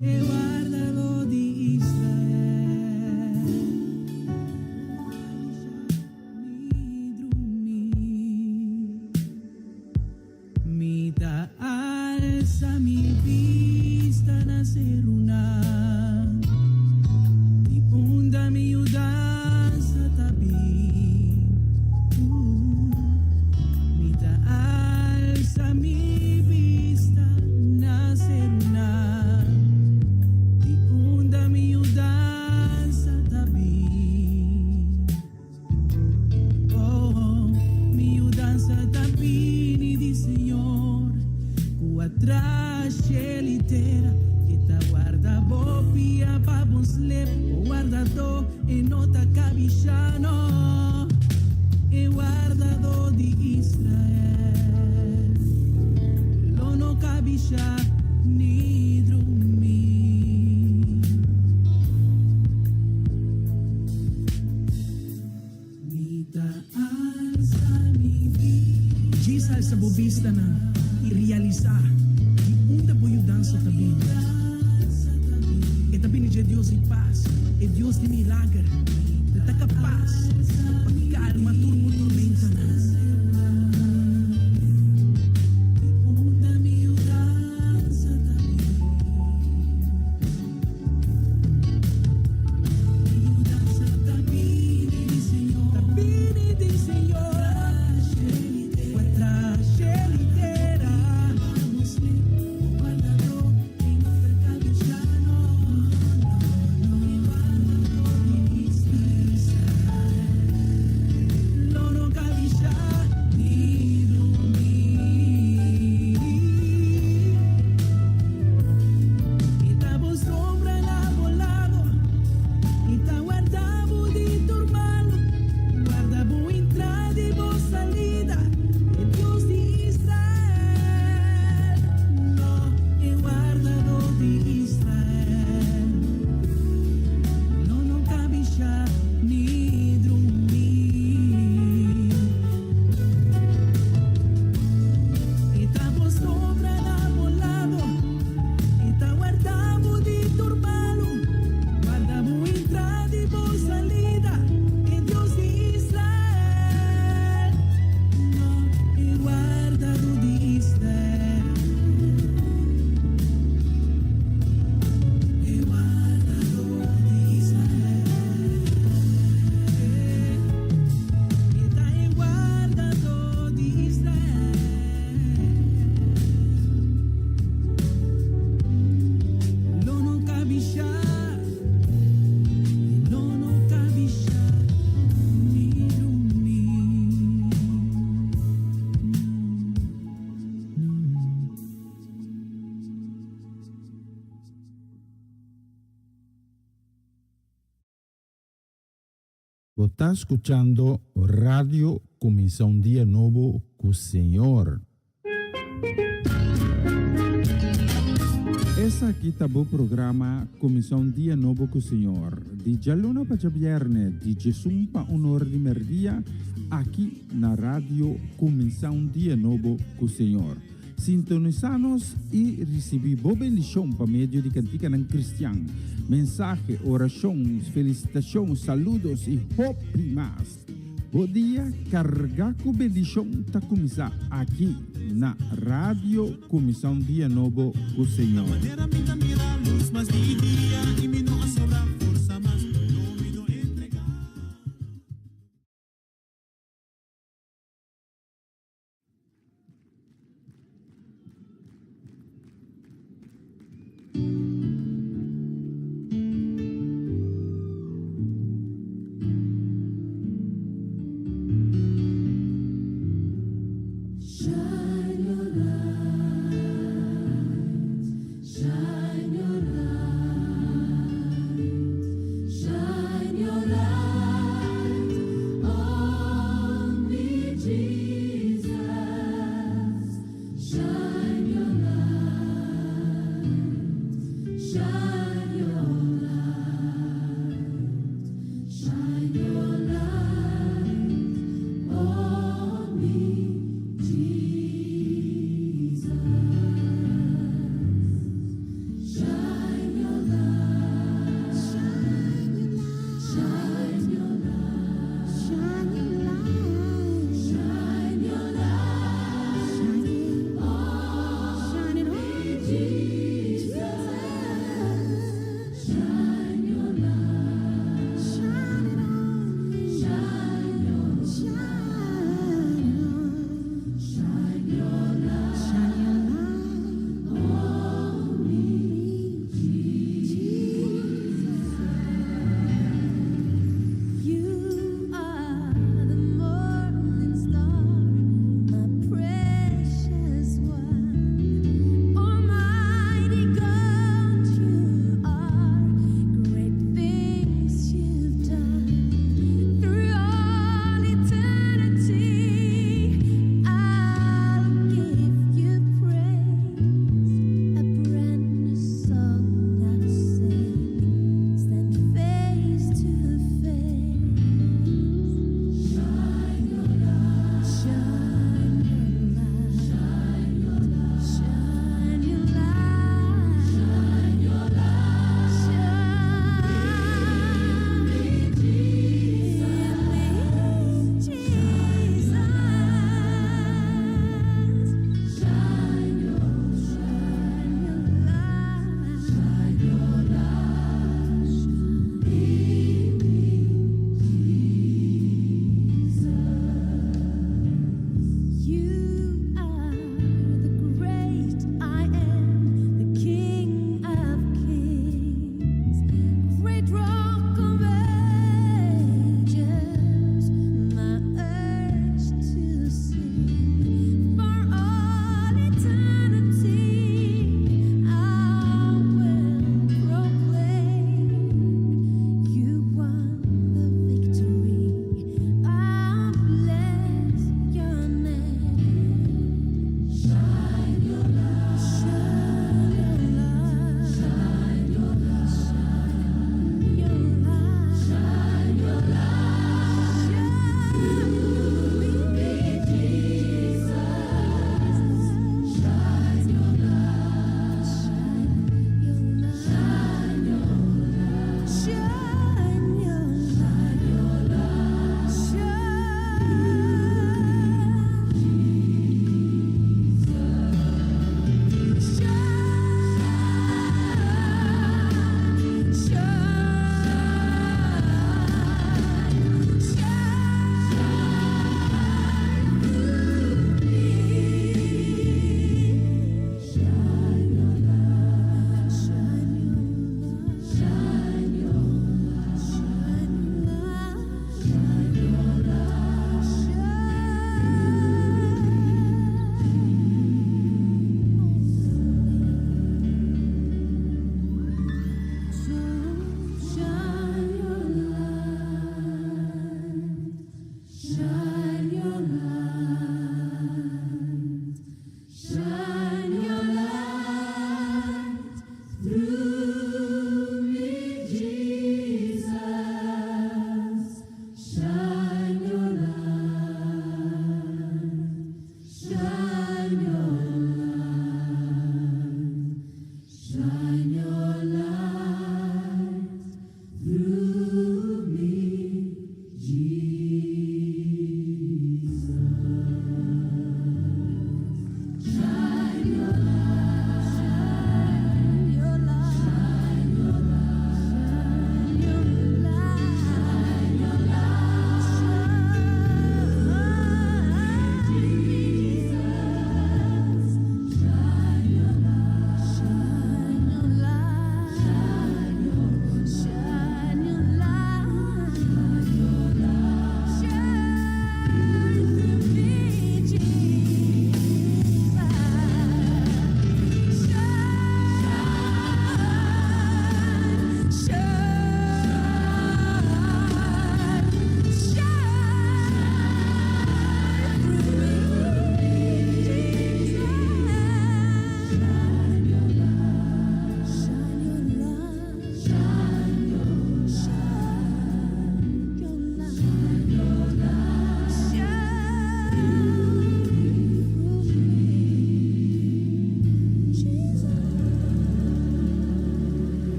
e guardalo di Israel. Mi alza mi vista na seruna, mi unda mi udanza tabi. Mi alza mi vista na seruna, mi unda mi udanza tabi. Oh, mi udanza tabi ni di Señor, atrás litera que ta guarda bopia pa bon slep o guardado e nota cabillano e guardado di Israel lo no cabilla ni drumi mita alza mi vida Jesus sa bobista na realizar que onde voy dança também. E também é Deus de paz, é Deus de milagre, de capaz, para calma turma tormenta. Está escuchando Radio Comienza un Día Nuevo con Señor. Essa aqui tá o programa Comienza un Día Nuevo con Señor. De Jaluna para Viernes, de Jesus para honor de Merdia, aqui na Radio Comienza un Día Nuevo con Señor. Sintonizanos e recebi boa bendição para meio de cantiga não cristã. Mensagem, orações, felicitações, saludos e hope mais. Bom dia, carregar com bendição está começar aqui na Rádio Comissão Dia Novo com o Senhor. Shine your light.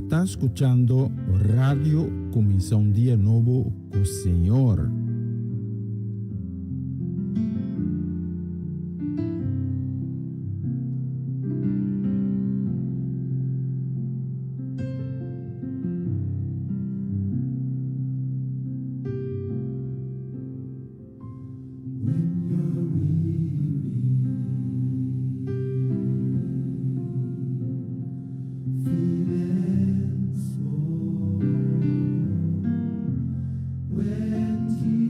está escuchando Radio Comienza un Día Nuevo con el Señor. When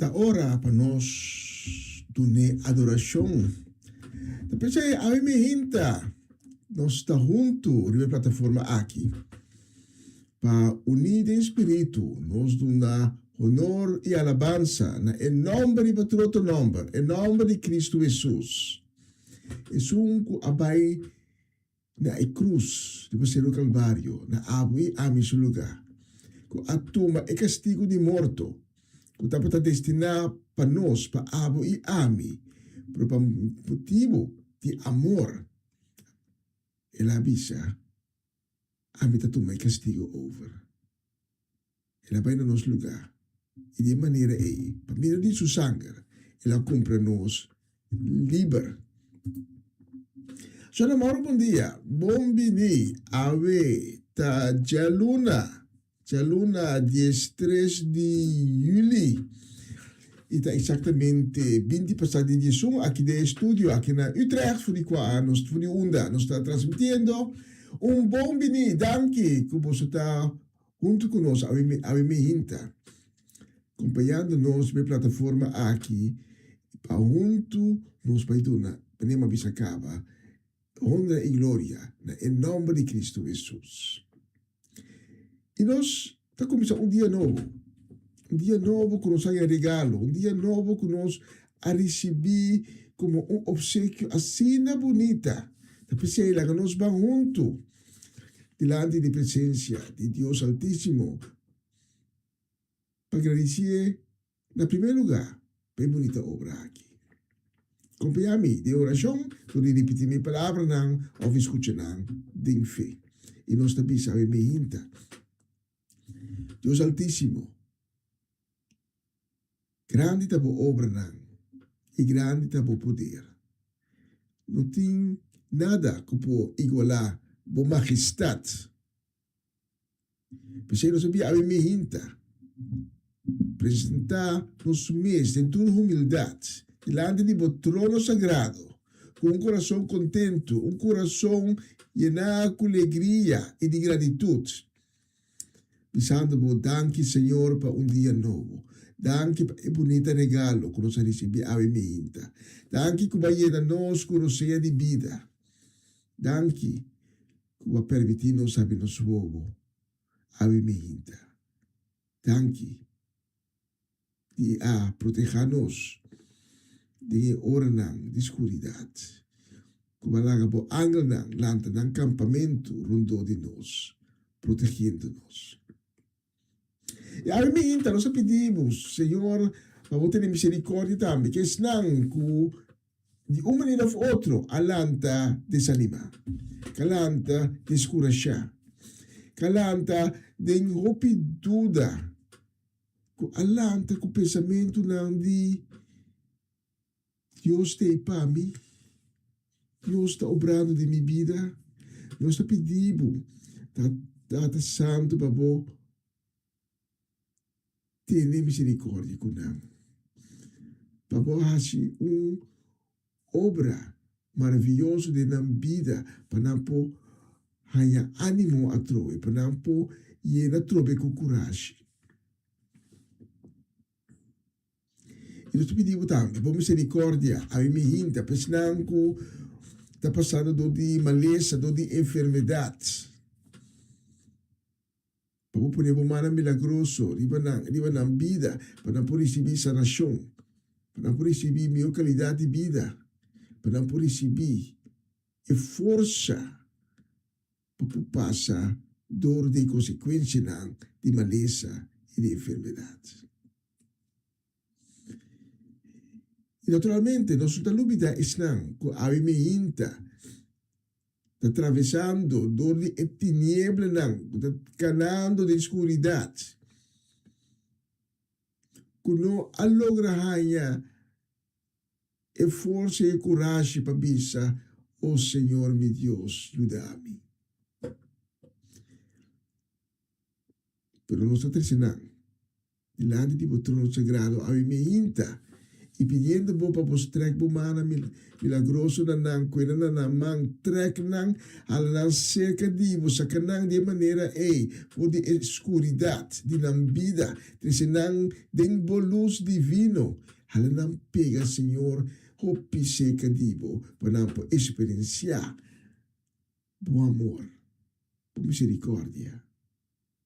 tá ora para nós tune adoração. Depois a me hinta, nós está junto na plataforma aqui para unir em espírito, nós dá honor e alabança na em nome de outro nome, em nome de Cristo Jesus. Jesus que abai na cruz, depois no Calvário, na abui a seu lugar. Que atuma e castigo de morto, que está destinado para nós, para abo e ami, para motivo de amor. Ela avisa, ami tatuma e castigo over. Ela vai no nosso lugar. E de maneira aí, para meio de seu sangue, ela compra nos liber. So, namoro bom dia. Bom bini, ave, ta jaluna 13 de julho. E está exatamente 20 passado de junho, aqui no estúdio, aqui na Utrecht, voor die onda, nós está transmitindo. Bom bini, danke, que você está junto conosco, a me hinta. Acompanhando-nos na plataforma aqui, para junto, nos vai dar, para não bisacaba, honra e glória, em nome de Cristo Jesus. E nós está começando dia novo que nós ganha regalo, dia novo que nós a receber como obsequio assim bonita. Depois ela que nós vamos junto, diante da presença de Deus Altíssimo, para agradecer, na primeiro lugar, bem bonita obra aqui. Acompanha-me de oração, tu repetir minha palavra, ou escutar, de fé. E nós também sabemos hinta. Deus Altíssimo, grande está a obra e grande está o poder. Não tem nada que pode igualar a majestade. Porque nós sabemos a hinta. Apresentar nos mês em toda humildade, diante de o trono sagrado, com um coração contento, um coração llenado com alegria e de gratitude. Pensando, danke Senhor para dia novo. Danke para o bonito regalo que nós recebemos a minha. Danke que vai dar nós com roceia de vida. Danke que vai permitir nós saber nos vovo a minha. Danke de proteger-nos de hora de escuridade. Que vai lá para o ángel lanta no acampamento rundo de nós, protegendo-nos. E a mim, então, nós pedimos, Senhor, para você ter misericórdia também, que senão, de uma maneira ou outra, alanta desanimar, alanta descurajar, alanta de dúvida, alanta com o pensamento não de Deus tem para mim, Deus está obrando de minha vida, nós pedimos, está santo para você, ter misericórdia com nós. Para você obra maravilhosa de nossa vida, para não ganhar ânimo a trobe, para não ir a trobe com coragem. E nós pedimos também, por misericórdia, a minha hinta, para não está passando de maleza, de enfermidade. Para poder bomar milagroso, riba na vida, para não receber sanação, para não receber melhor qualidade de vida, para não receber força para passar dor de consequência de maleza e de enfermidade. E naturalmente, nós não dúvida estão com a minha atravessando dor de tiniebla, canando de escuridade. Quando a logra ganhar força e coragem para pensar, oh Senhor, meu Deus, ajuda-me. Pero nós estamos ensinando, diante do trono sagrado, a minha hinta, y pidiendo bo para vos trek bo mana milagroso na nang kwena na namang trek nang alang cerca di bo sa kanang de manera por de escuridad di nang vida trisenang ding bo luz divino halanang pega Señor hopi cerca di bo para po experienciar bo amor bo misericordia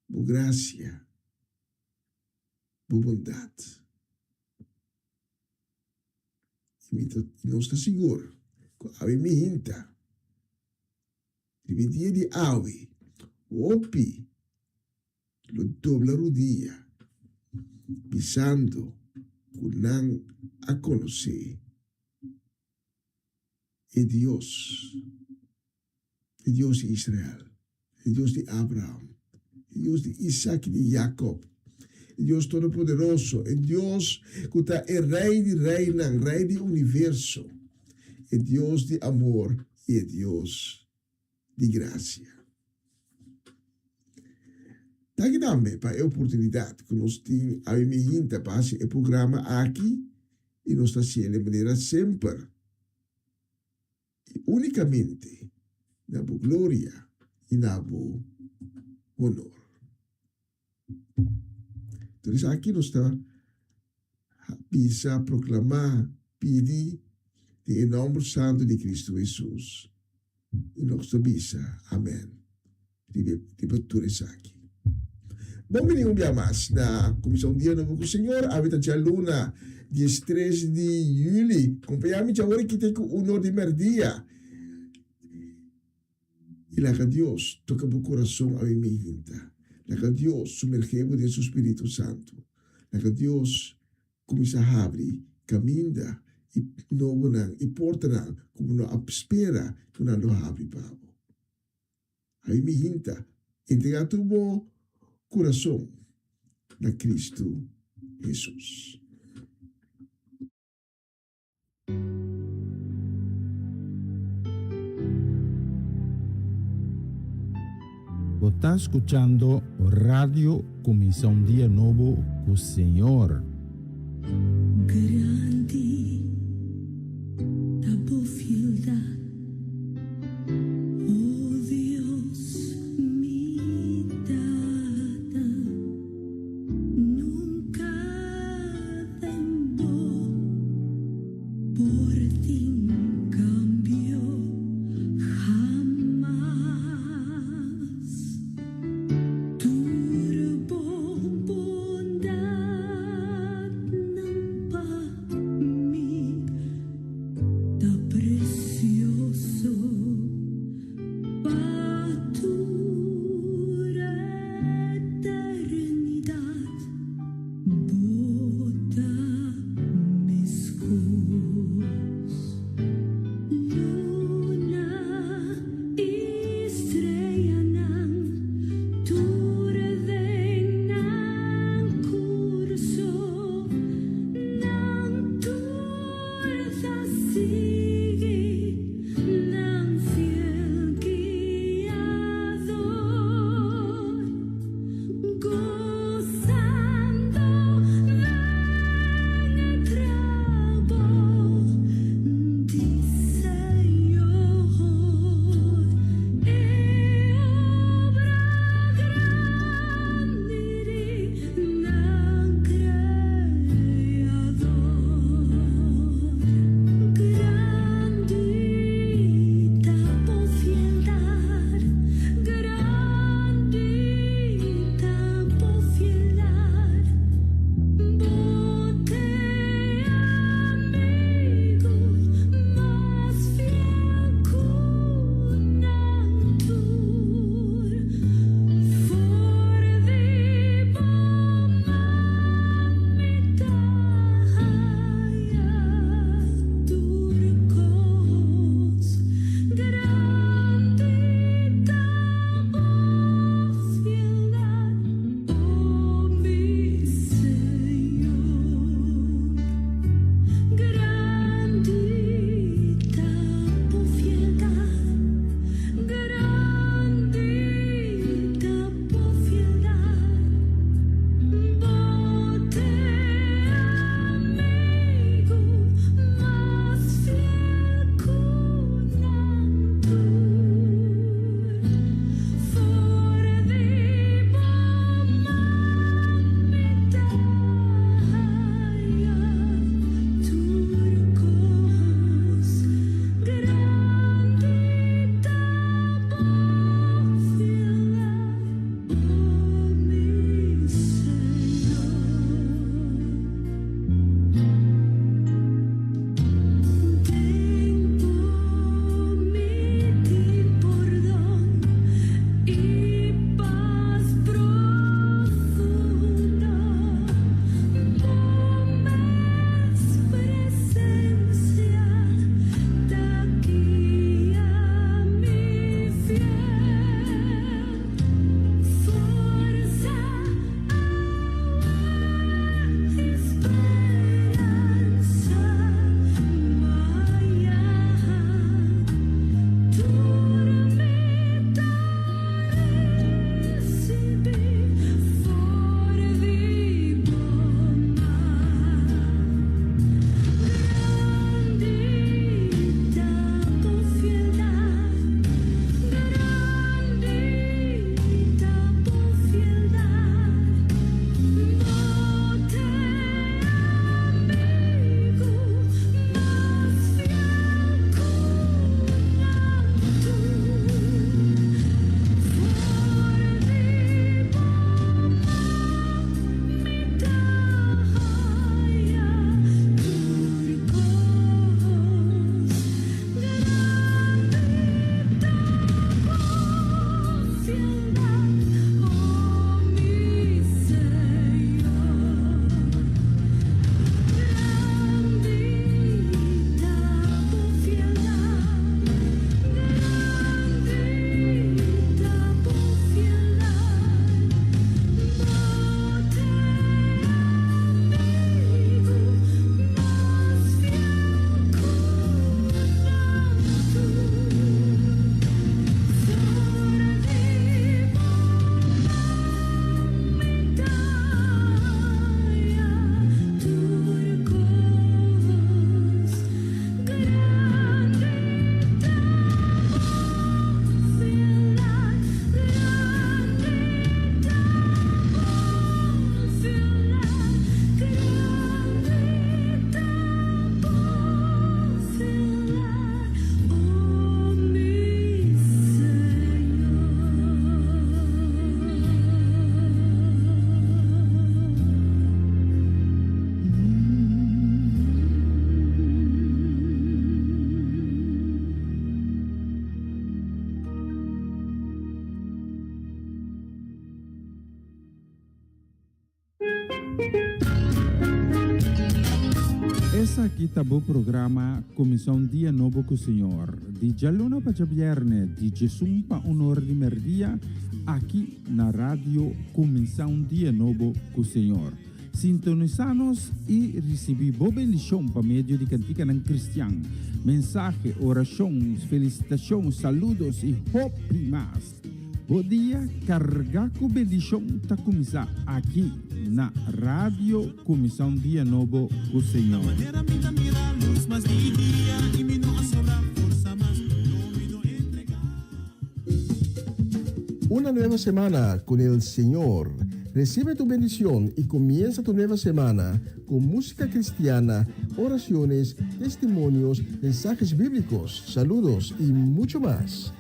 bo gracia bo bondad. E não está seguro. Ave me hinta. Rivedia di ave. Opi. Lo dobla rodilla. Pisando. Kunang a conocer. E Dios. E Dios de Israel. E Dios de Abraham. E Dios de Isaac e de Jacob. Dios Todopoderoso, é Deus que é Rei de Reinan, Rei do Universo, é Deus de amor e é Deus de graça. Daqui também para a oportunidade que nós temos a minha para esse programa aqui e nós estamos de maneira sempre e unicamente na boa glória e na boa honor. Então, aqui nós está bisa proclamar, pedir em nome santo de Cristo Jesus. E nós está bisa. Amém. Ripetura aqui. Bom dia dia mais na Comissão Dia Novo com o Senhor. Habita já luna 13 de julho. Acompanhamos já agora que tem o honor de merdia. E lá que Deus toca o coração a mim hinta. La que Dios sumergemos de su Espíritu Santo. La que Dios comienza a abrir, camina y no bonan y portan como no espera que no lo abre pavo. Ahí mi hinta, entrega tu corazón a Cristo Jesús. Você está escutando Radio Comissão Dia Novo com o Senhor. Grande a boa fieldade, oh Deus me dada, nunca tembo por ti cambio jamás. Turbo bondad nampak Essa aqui tá o programa Comissão Dia Novo com o Senhor. De Jaluna para Viernes, de Jesus para Honor de Merdia, aqui na rádio Comissão Dia Novo com o Senhor. Sintonizanos e recebi boa bendição para meio de cantica não cristã. Mensagem, orações, felicitações, saludos e hope mais. Bom dia, carregar com bendição está começar aqui na rádio Comissão Dia Novo com o Senhor. Una nueva semana con el Señor. Recibe tu bendición y comienza tu nueva semana con música cristiana, oraciones, testimonios, mensajes bíblicos, saludos y mucho más.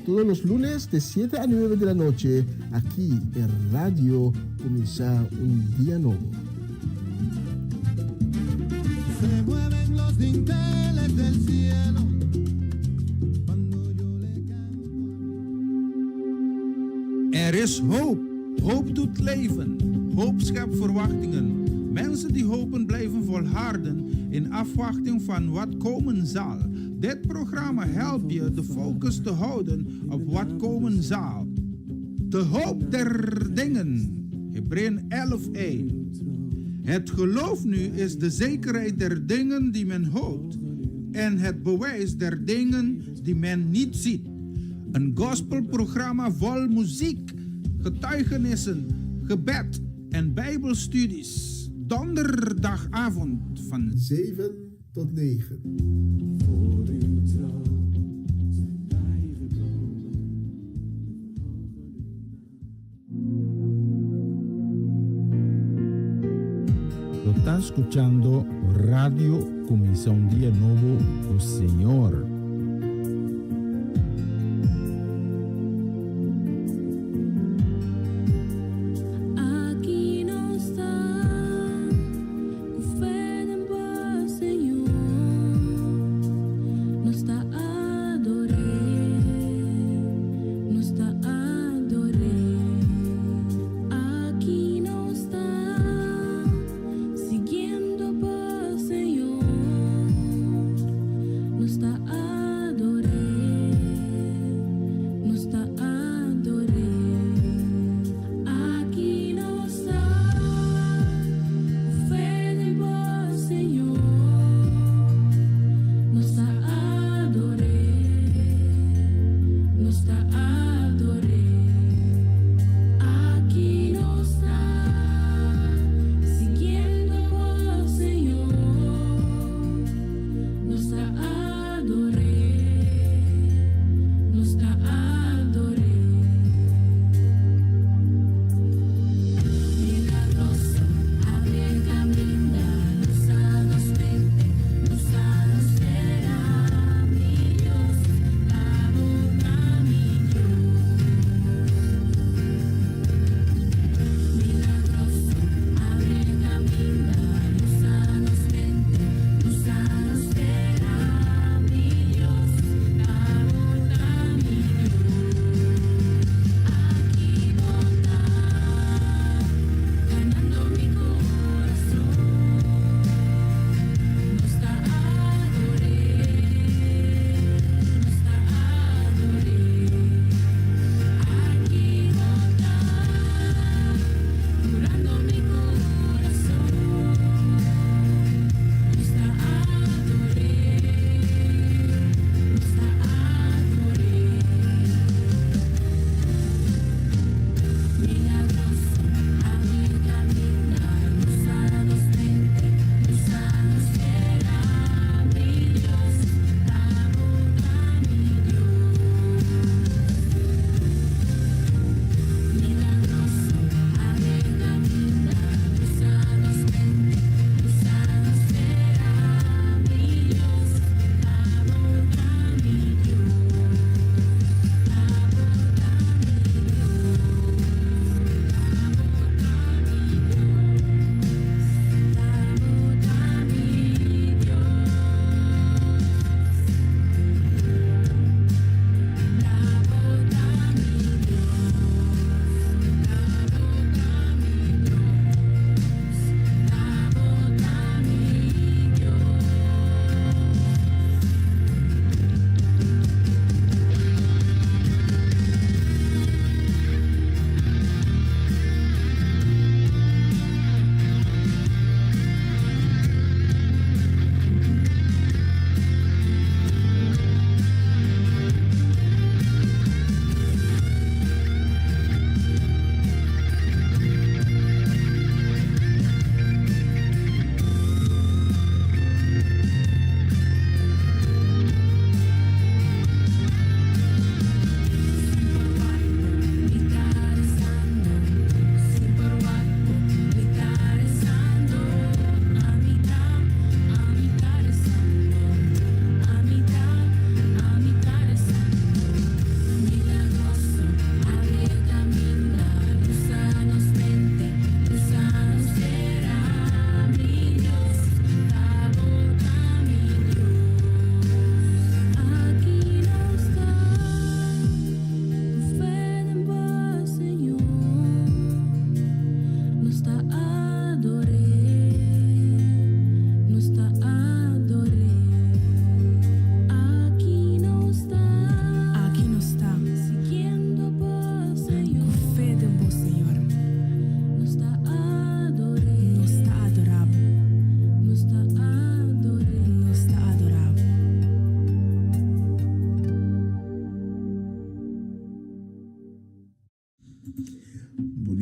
Todos los lunes de 7 a 9 de la noche, aquí en Radio Comienza un Día Nuevo. Se mueven los dinteles del cielo cuando yo le canto. Er is hoop. Hoop doet leven. Hoop schept verwachtingen. Mensen die hopen blijven volharden in afwachting van wat komen zal. Dit programma helpt je de focus te houden op wat komen zal. De hoop der dingen. Hebreeën 11:1. Het geloof nu is de zekerheid der dingen die men hoopt en het bewijs der dingen die men niet ziet. Een gospelprogramma vol muziek, getuigenissen, gebed en bijbelstudies. Donderdagavond van 7 tot 9. Lo está escuchando Radio Comisión Día Nuevo, o Señor. Aqui não está o fé em paz, Senhor. Não está a adorar, não está a adorar. Aqui não está seguindo a paz, Senhor. Não está a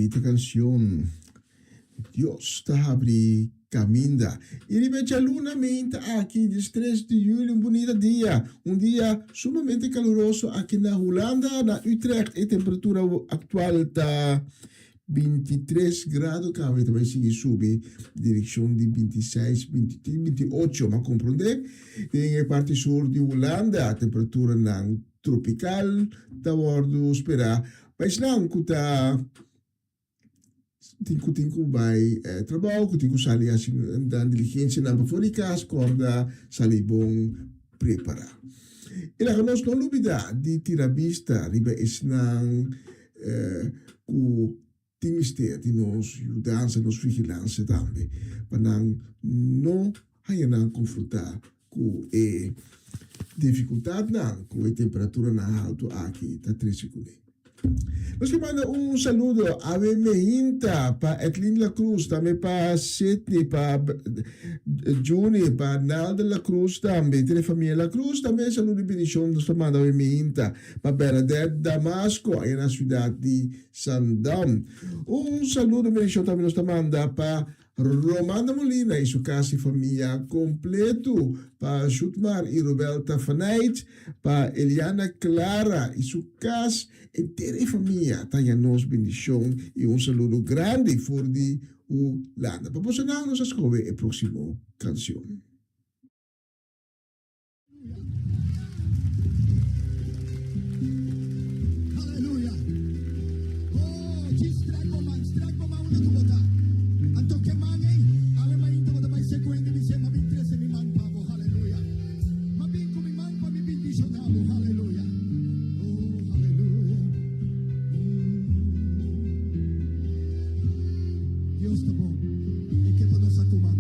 esta canción. Dios te abre caminda. Y ribecha luna minta aquí, 3 de julio, un bonito día. Un día sumamente caluroso aquí en Holanda, en Utrecht. La temperatura actual está 23 grados, que ahorita vai seguir subir, dirección de 26, 23, 28, ma comprende? En la parte sur de Holanda, a temperatura não tropical, da bordo espera, mas não, que tá tinko vai trabalho, que tinko sali assim, da diligência na fora de casa, corda, sali bom preparar. E lá nós não lubida de tirabista, riba esnang, ku ministério de nos ajudança, nos vigilância também, para não não confrontar com a dificuldade, não, com a temperatura na alto aqui, está 3 segundos. Nós que manda saludo a Mehinta, para Etlin La Cruz, também para Sidney, para Juni, para Nalda La Cruz, também, tem a família La Cruz, também saludo e bendição, nós manda a Mehinta, para Bernadette Damasco, aí na cidade de Sandam. Saludo e bendição também nós manda para Romana Molina e sua casa e família completo, para Jutmar e Roberta Fanait, para Eliana Clara e sua casa inteira família, tenha nos bendição e saludo grande for de Holanda. Para posicionar nos escolher a próxima canção. Aleluya. Oh, strike man una tu bota. Anto que man ave ma into bota mai sequente mi sema 23 mi man pavo. Aleluya. Ma bingo mi man pa mi bendicionavo. Aleluya. Oh, aleluya. Dios está bom. E que para nós acumar.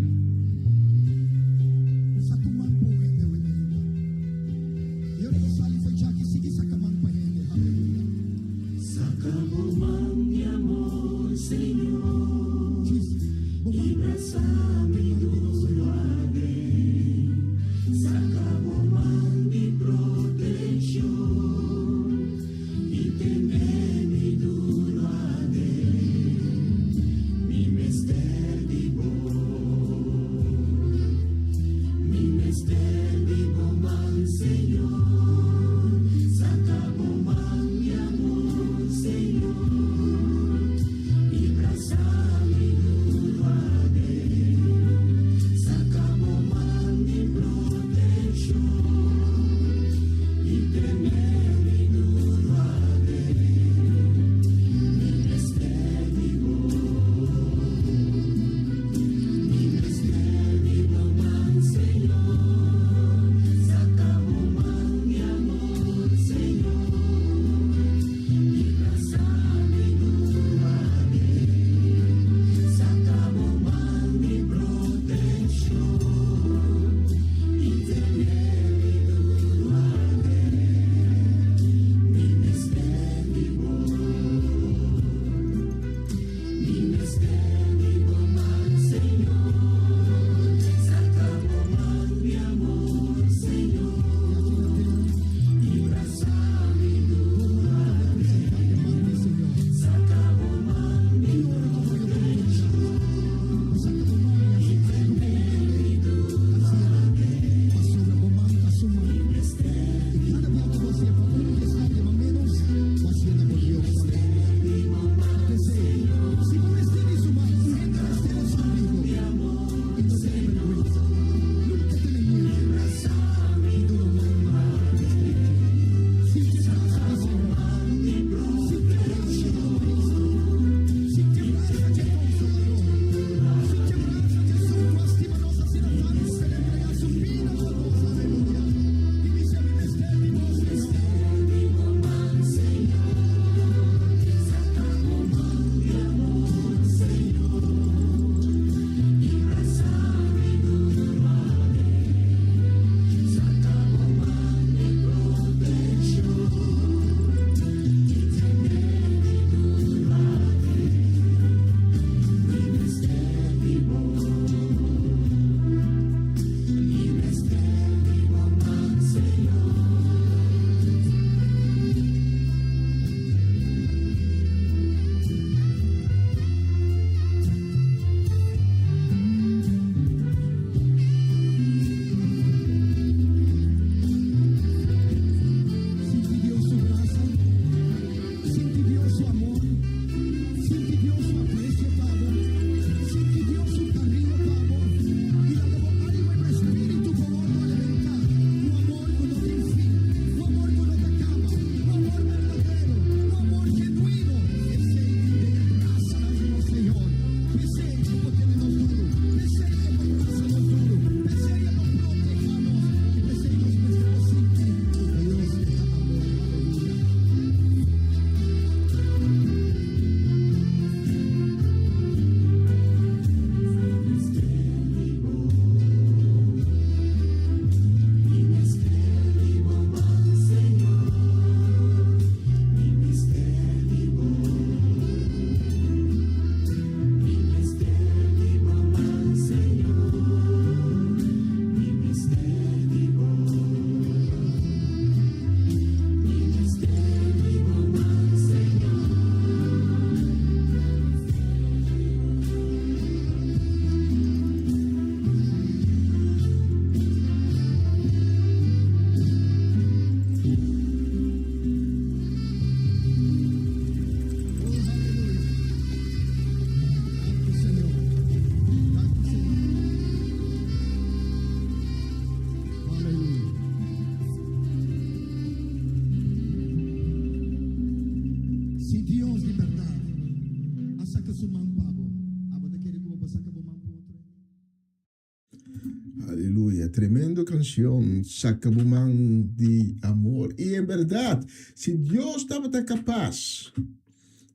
tremenda canción, Sacabumán de amor. Y en verdad, si Dios estaba tan capaz,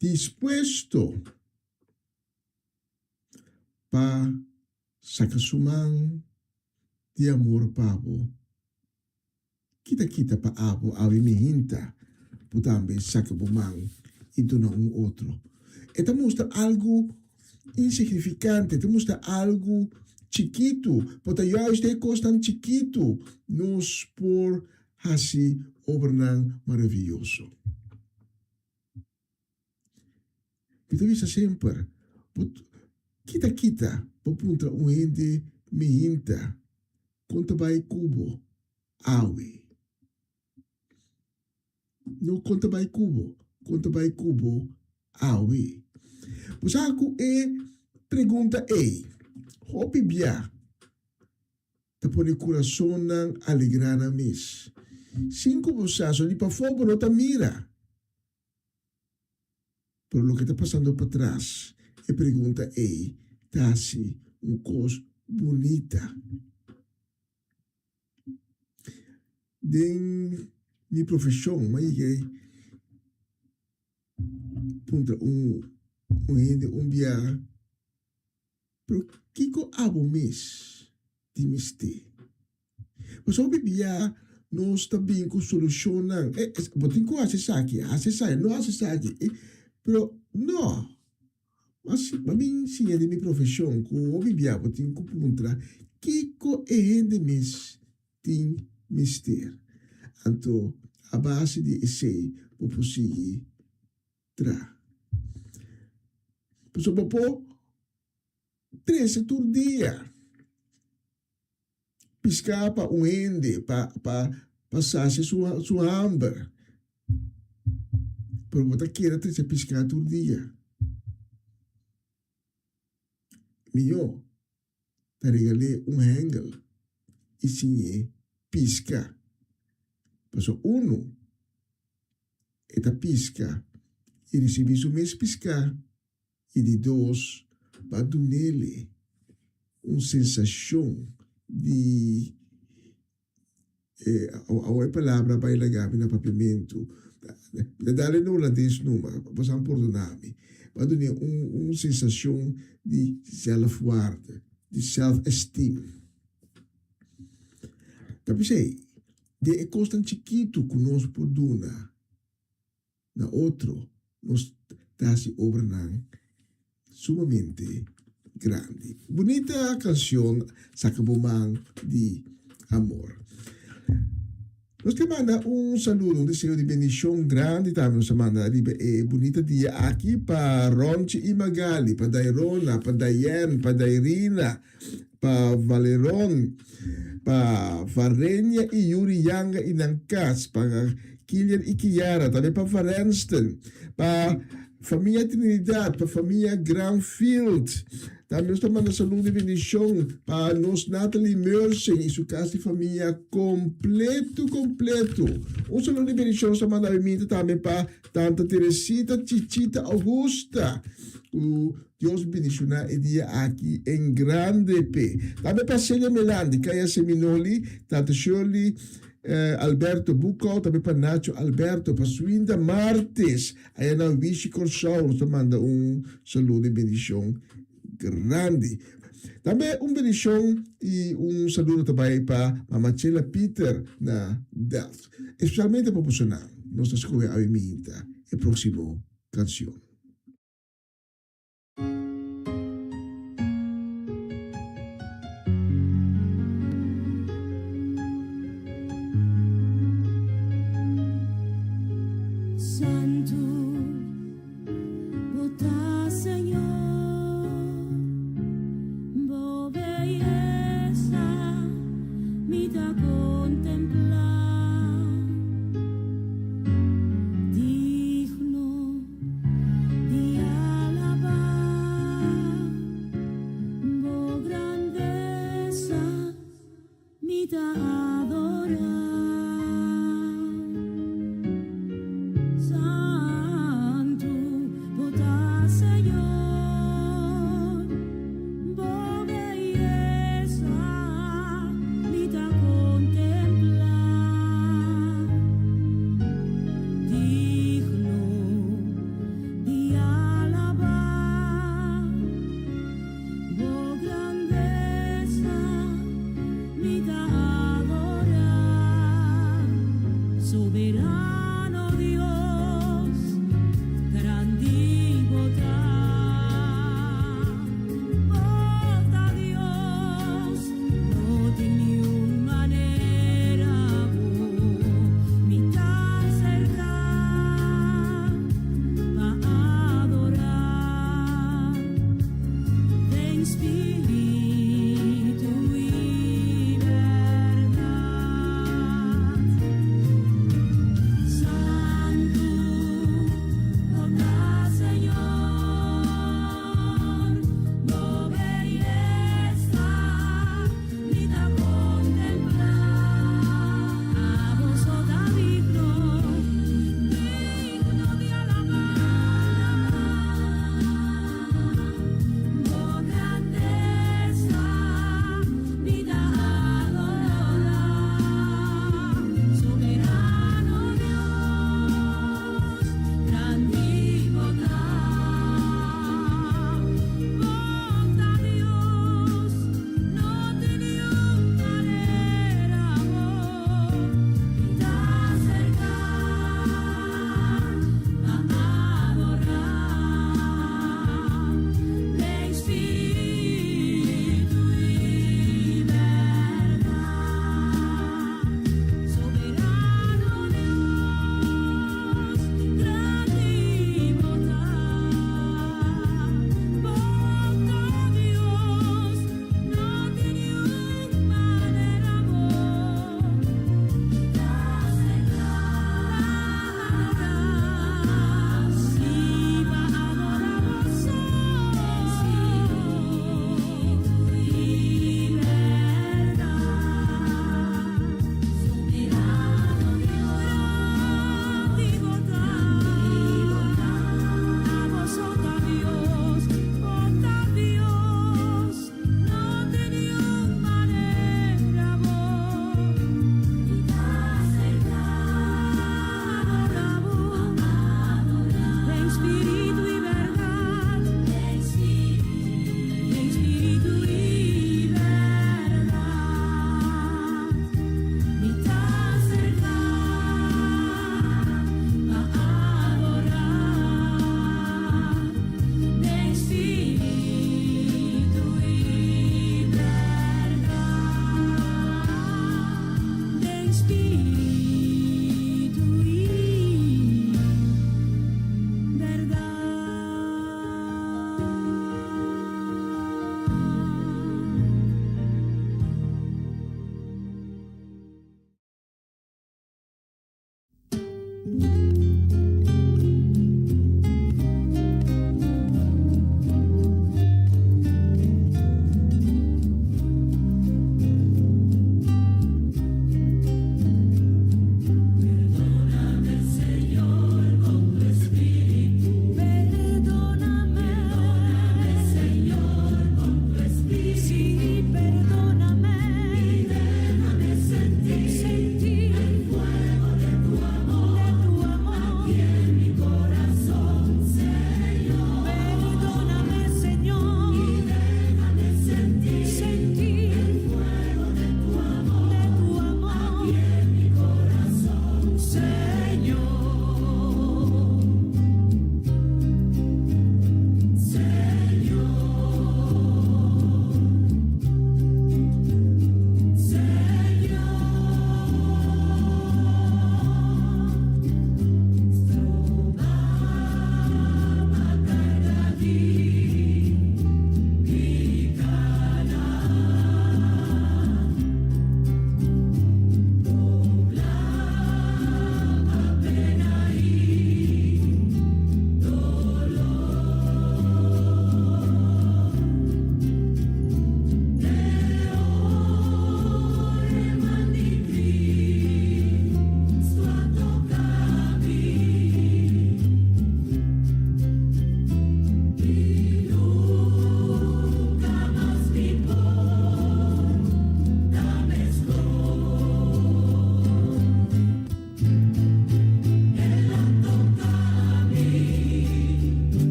dispuesto para sacasumán de amor pavo, kita pa abo, awi mihinta, putambe sacabumán y dona un otro. Esto muestra algo insignificante, te muestra algo chiquito, porque juist de costan chiquito, nos por hasi obernan maravilhoso. Kita visa sempre, kita, popuntra um ende mihinta, conta vai cubo, awe. No conta vai cubo, awe. Pues aku pergunta hopi bia, tapone coração nang alegrana mis. 5 bosazo ni pa fogo no mira. Pero lo que está pasando para atrás, pergunta tasi coisa bonita. Den mi profissão, mas punta bia, pero kiko abo mis di miste. Mas o bia não está bem com solução não. Botin ko asesaki, não asesaki. Pero no. Mas mabing siya di mi profissão ko o bia botin ko puntra kiko hende mis ting mister. Anto a base de esse popusigi tra. Poso popo 13 tur dia. Piscar pa ende pa passasse sua hamber. Pero bota queira 13 piscar tur dia. Mio, te regalei hengel e sinye pisca. Paso 1 eta pisca e recebi o mês piscar. E de 2 va donele sensação de a palavra vai lagar no papiamento da dare no holandês numa possam perdonar-me va donele sensação de self-worth, de self-esteem. Capisci? De é constant chiquito que nós podemos na outro nós está se obrando sumamente grande. Bonita canção, Sacabumán de amor. Nós te manda saludo, desejo de bendição grande também. Nos manda bonita dia aqui para Ronchi e Magali, para Dairona, para Dayen, para Dairina, para Valeron, para Varenia e Yuri Yanga e Nankas, para Kilian e Kiara, também para Varensten, para família Trinidad, para família Granfield. Também nós mandamos saúde e bendição para nós Natalie Mersen e sua casa de família completo. Saúde e bendição nós mandamos também para Tanta Teresita, Chichita Augusta. O Deus bendicionar e dia aqui em grande P. Também para Celia Melandi, Caia Seminoli, Tata Shirley, Alberto Bucco, também para Nacho Alberto, para Suinda Martes, aí na Vichy Corsau, nos manda saludo e bendição grande. Também bendição e saludo também para Mamachela Peter na Delft. Especialmente para posicionar, nós escolhemos a minha e próxima canção. Santo, bota Senhor, boa belleza, me dá contemplar, digno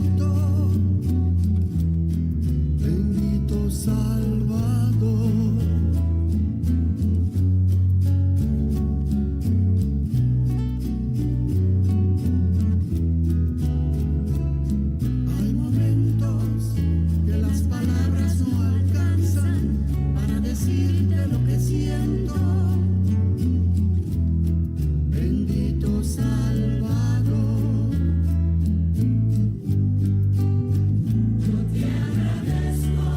momento, bendito Salvador. Hay momentos que las palabras no alcanzan para decirte lo que siento. Bendito Salvador. Yo te agradezco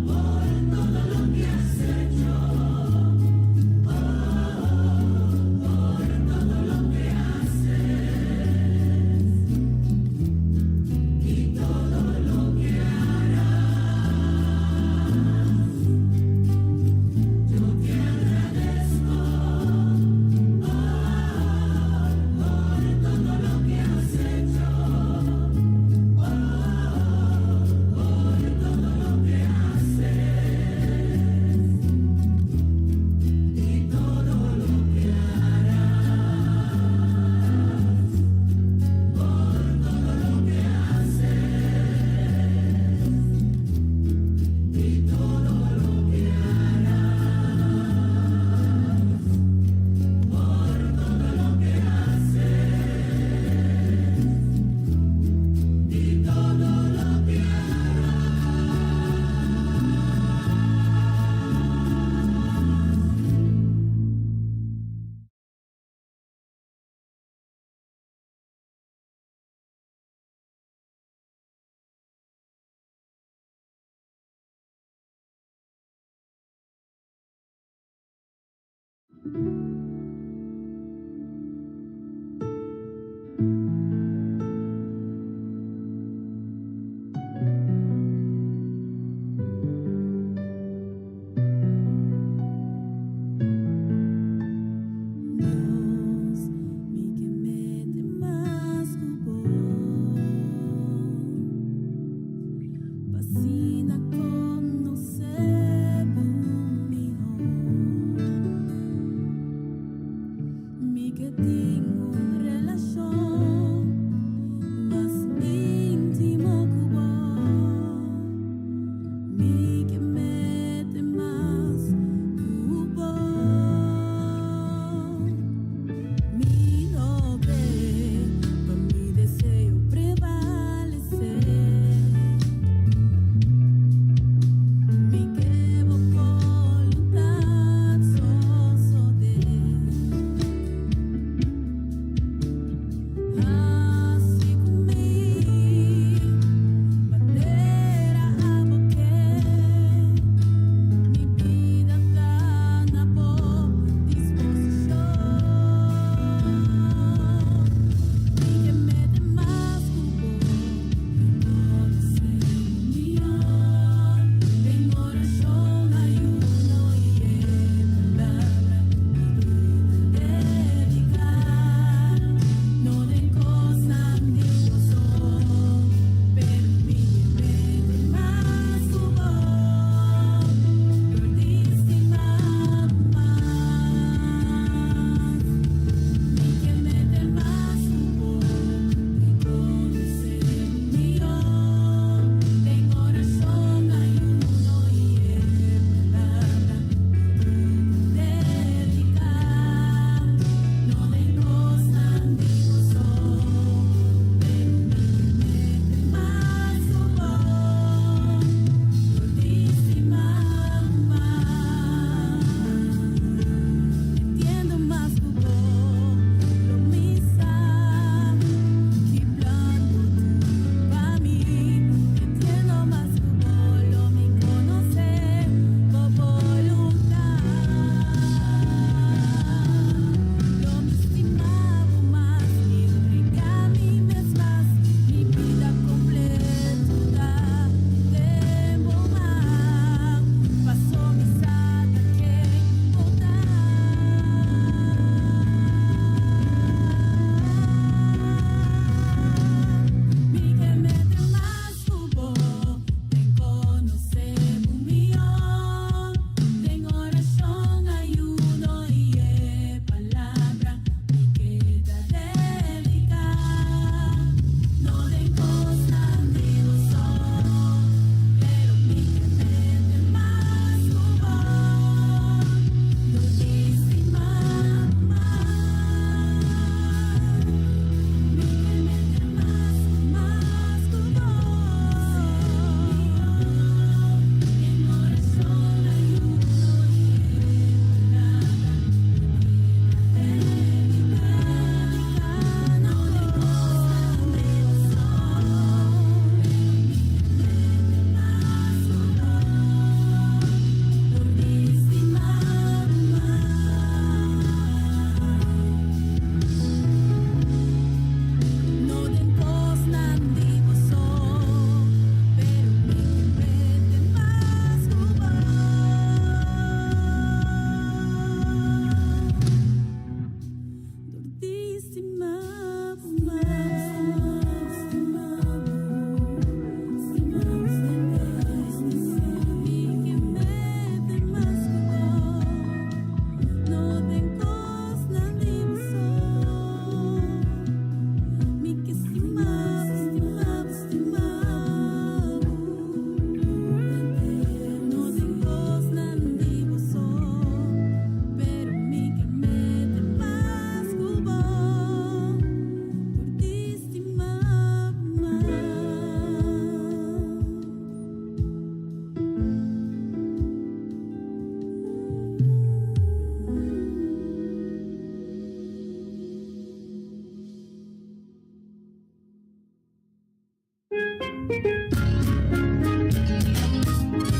por todo lo que has hecho, por todo lo que haces y todo lo que harás. Yo te agradezco por todo lo que has hecho, por todo lo que haces y todo lo que harás, por todo lo que haces y todo lo que Dios, mi que mete más cubo, fascina conocer un hijo.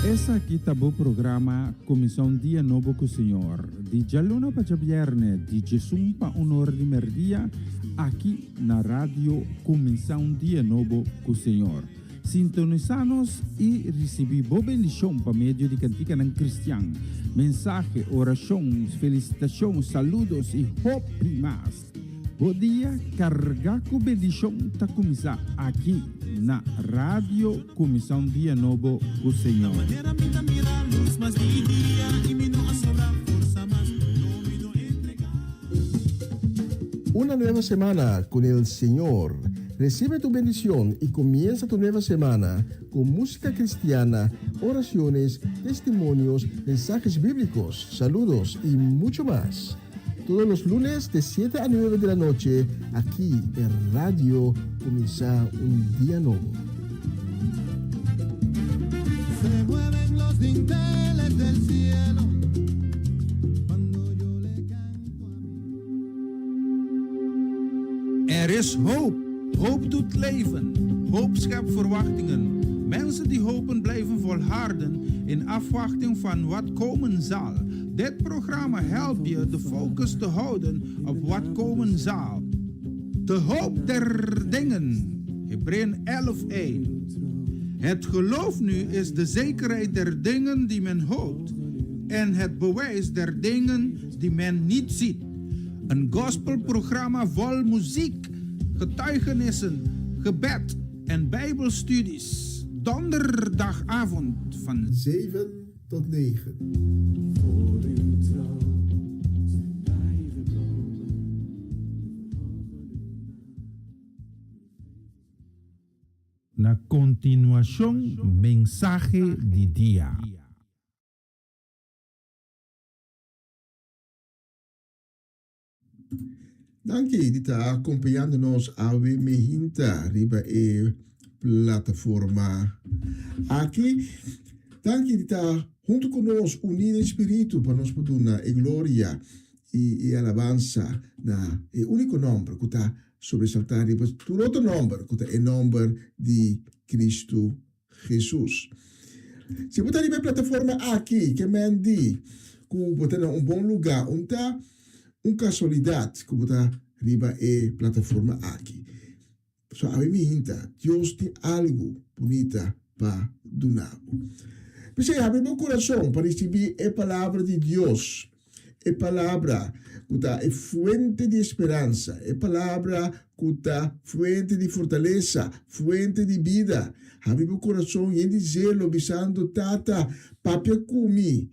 Essa aqui tá o programa Comissão Dia Novo com o Senhor. De Jaluna para Vierne, de Jesus para Honor de Merdia, aqui na rádio Comissão Dia Novo com o Senhor. Sintonizanos e recebi boa bendição para meio de cantiga ng Cristian. Mensagem, oração, felicitação, saludos e hope mais. Bom dia, carga com bendição tá começar aqui na rádio Comissão Dia Novo com o Senhor. Una nueva semana con el Señor. Recibe tu bendición y comienza tu nueva semana con música cristiana, oraciones, testimonios, mensajes bíblicos, saludos y mucho más. Todos los lunes de 7 a 9 de la noche, aquí en Radio Comienza un Día Nuevo. Se mueven los dinteles del cielo cuando yo le canto a mí. Er is hoop. Hoop doet leven. Hoop schept verwachtingen. Mensen die hopen blijven volharden in afwachting van wat komen zal. Dit programma helpt je de focus te houden op wat komen zal. De hoop der dingen. Hebreeën 11:1. Het geloof nu is de zekerheid der dingen die men hoopt en het bewijs der dingen die men niet ziet. Een gospelprogramma vol muziek, getuigenissen, gebed en bijbelstudies. Donderdagavond van 7 tot 9. Na continuación, mensaje de día. Danke die está acompanhando-nos a Mehinta, riba e plataforma. Aqui, danke die está junto conosco, unido em espírito, para nós poder na glória e alabança na o único nome que está sobressaltar, e tu outro nome que é o nome de Cristo Jesus. Se você está na plataforma aqui, que me diz que você está em bom lugar, onde está uma casualidade que você riba e plataforma aqui. So, a mim hinta, Deus tem algo bonito para donar. Mas abre meu coração para receber a palavra de Deus. A palavra que é fuente de esperança. A palavra que é fuente de fortaleza, fuente de vida. Abre meu coração e dizê-lo, bisando, tata, papia kumi.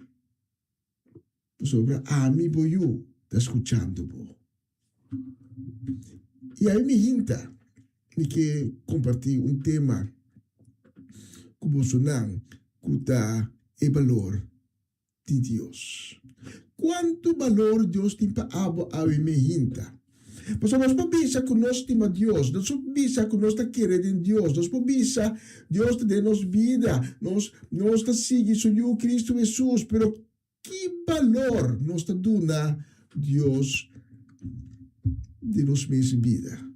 Sobre a mim, boiu, está escutando, bo. E aí me hinta que compartilhar um tema com você que dá o valor de Deus. Quanto valor Deus tem para a me hinta? Mas nós podemos que nós temos Deus, nós podemos que nós queremos em Deus, nós podemos Deus te dê nos vida, nós te sigue o Cristo Jesus, pero que valor nos dá Deus de nos mesma vida?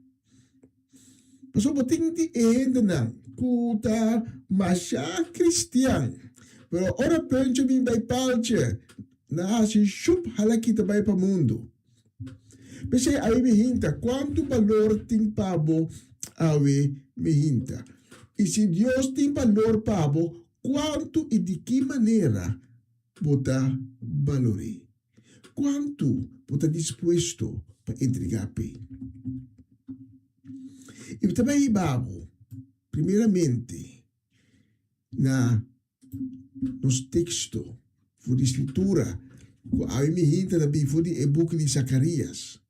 Mas eu tenho que entender que está mais cristiano, pero ora pensa bem vai palche, na se chup halakita vai para o mundo. Pensei aí me hinta quanto valor tem pabo aí me hinta. E se Deus tem valor pabo, quanto e de que maneira botar valore? Quanto botar disposto para entregar pé? E também babo, primeiramente, nos textos, for de escritura, aí me hinta também for de book de Zacarias.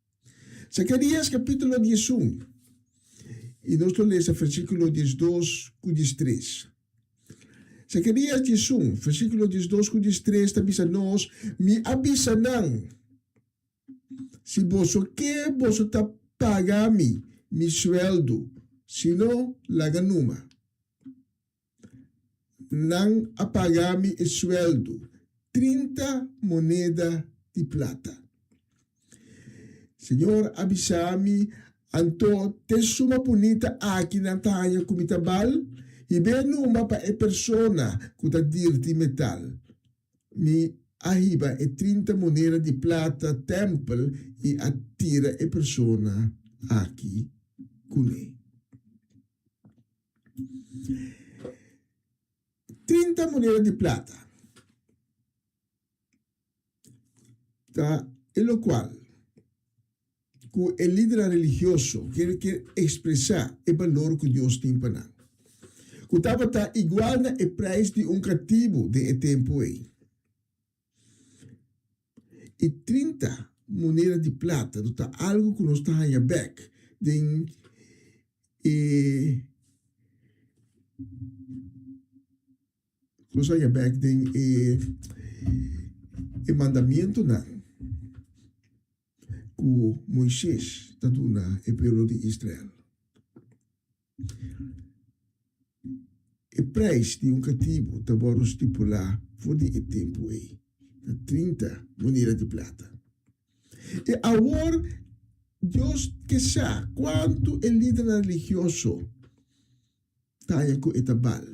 Zacarias capítulo 11. E nós lemos o versículo 12 e 13. Zacarias 11, versículo 12 e 13, também a nós, me avisa não. Se você quer, você está pagando mi sueldo, sino laganuma. Não apagami o sueldo, 30 moedas de plata. Senhor, avisami, anto te suma punita aqui na taia kumitabal, E bem numa para a persona que está dirti metal. Mi arriba e 30 monedas de plata temple e attira a persona aqui com ele. 30 monedas de plata. Tá? E lo qual, que o líder religioso quer expressar o valor que Deus tem para nós. Que estava igual na preço de cativo de tempo aí. E 30 monedas de plata, tá algo que nós está aí back, den nós aí back den mandamento na que Moisés está dando o povo de Israel. O preço de cativo está bora estipular por de tempo aí. 30 monedas de plata. E agora, Deus que sabe quanto o líder religioso está com o tabal.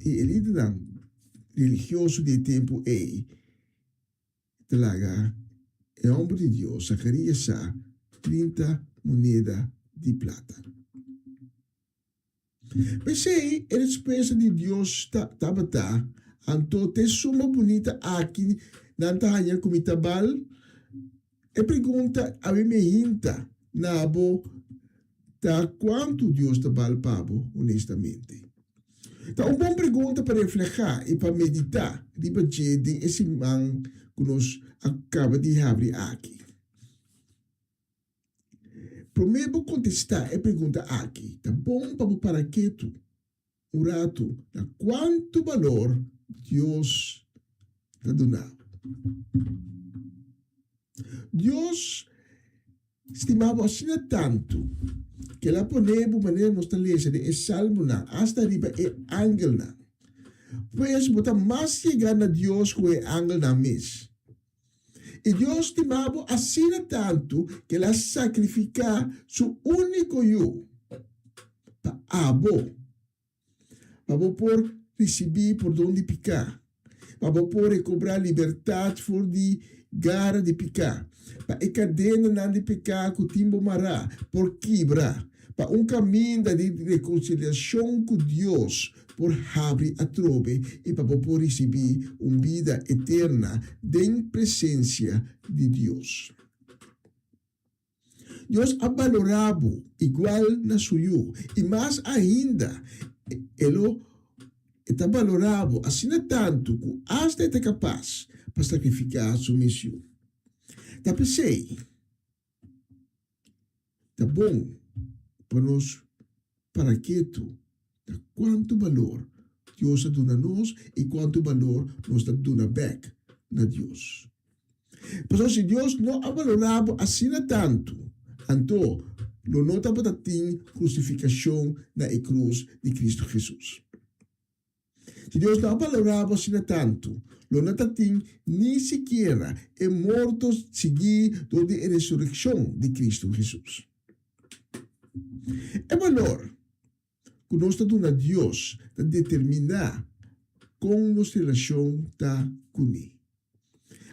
E o líder religioso de tempo é talaga, é homem de Deus, Zacarias sabe 30 monedas de plata. Pensei, a resposta de Deus estava então tem suma bonita aqui na tahanha como tabal. E pergunta a mim hinta na bo tá quanto Deus tabal pabo honestamente. Então uma boa pergunta para refletir e para meditar riba de esse man que nós acaba de abrir aqui. Primeiro contestar a pergunta aqui, tá bom para o paraqueto, o rato, da quanto valor Deus está dando. Deus estimava assim tanto que lá ponemos maneira nós está lendo de salmo na, hasta arriba é ángel na. Pois botar mais chegar na Deus com o ángel na mês. E Deus estimava assim tanto que ela sacrificar seu único eu para abo, para por receber por onde picar, para por recobrar liberdade for de gara de picar, para a cadena não de picar com timbo mará, por quebrar, para caminho de reconciliação com Deus, por abrir a trove e para por receber uma vida eterna em presença de Deus. Deus a valorava igual na suyo e mais ainda, ele está valorado assim tanto que hasta é capaz para sacrificar a sua missão. Tá pensei, tá bom para nós para quieto, tá quanto valor Deus está dando a nós e quanto valor nós está dando back na Deus. Mas se Deus não a valorado assim tanto, então não nota para ter crucificação na cruz de Cristo Jesus. Se Deus não valorava assim tanto, não nota ter nem sequer é morto seguir toda a ressurreição de Cristo Jesus. É valor que nós estamos dando a Deus para determinar como nossa relação está com Ele.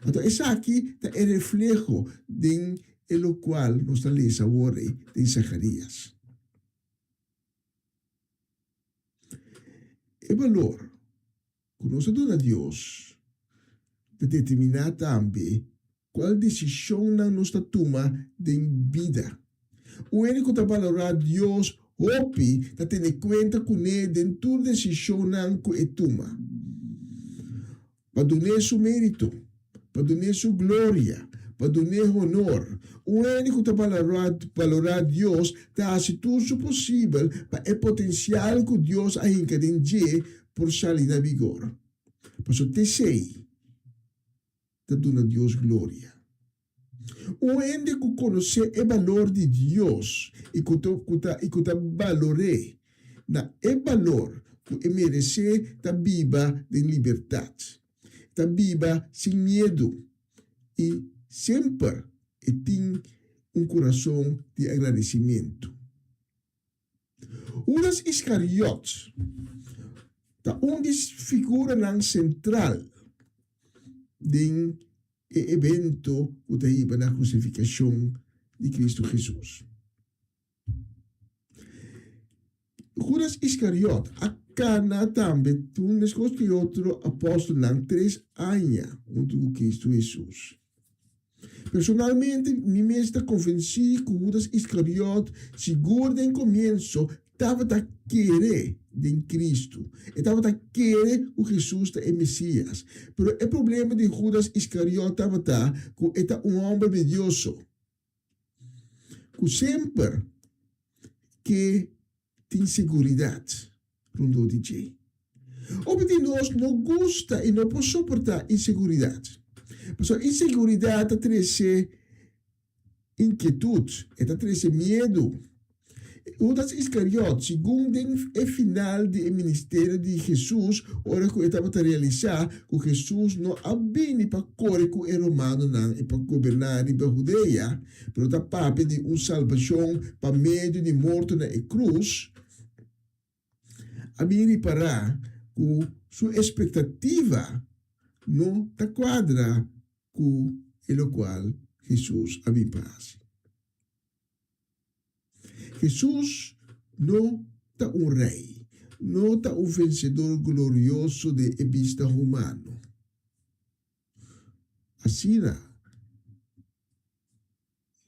Então, esse aqui é o reflexo de o qual nós estamos lendo agora em Zacarias. É valor que nós estamos dando a Deus para determinar também qual decisão nós estamos tomando em vida. O único que está valorando Deus hopi está tendo conta com ele dentro da decisão que ele toma. Para dar seu mérito, para dar sua glória, para dar honor. O único que está valorando Deus está fazendo tudo possível para o potencial que Deus a encadeia por sair da vigor. Por isso, te sei, está dando a Deus glória. O único que conhece o valor de Deus e que valore na o valor que merece está viva em liberdade, está viva sem medo e sempre tem coração de agradecimento. Judas Iscariot, tá figura nan central do evento que iba na crucificação de Cristo Jesus. Judas Iscariot, a cana também, um descosto que outro apóstolo nan 3 anos junto com Cristo Jesus. Personalmente, me está convencido que Judas Iscariot, seguro em começo, estava a querer de Cristo. Estava a querer o Jesus é Messias. Mas o problema de Judas Iscariot estava que era homem medioso. Que sempre que tem segurança rundo de Jay. Ou de nós não gosta e não pode suportar inseguridade. Mas a inseguridade traz inquietude, traz medo. Judas Iscariot, segundo o final do ministério de Jesus, ora que estava a realizar, que Jesus não abriu para correr com o romano e para governar a Judeia, mas está papo de salvação para meio de morte na cruz. A mim reparar que sua expectativa não está quadra com o qual Jesus havia paz. Jesus não está rei, não está vencedor glorioso de vista humano. Assim,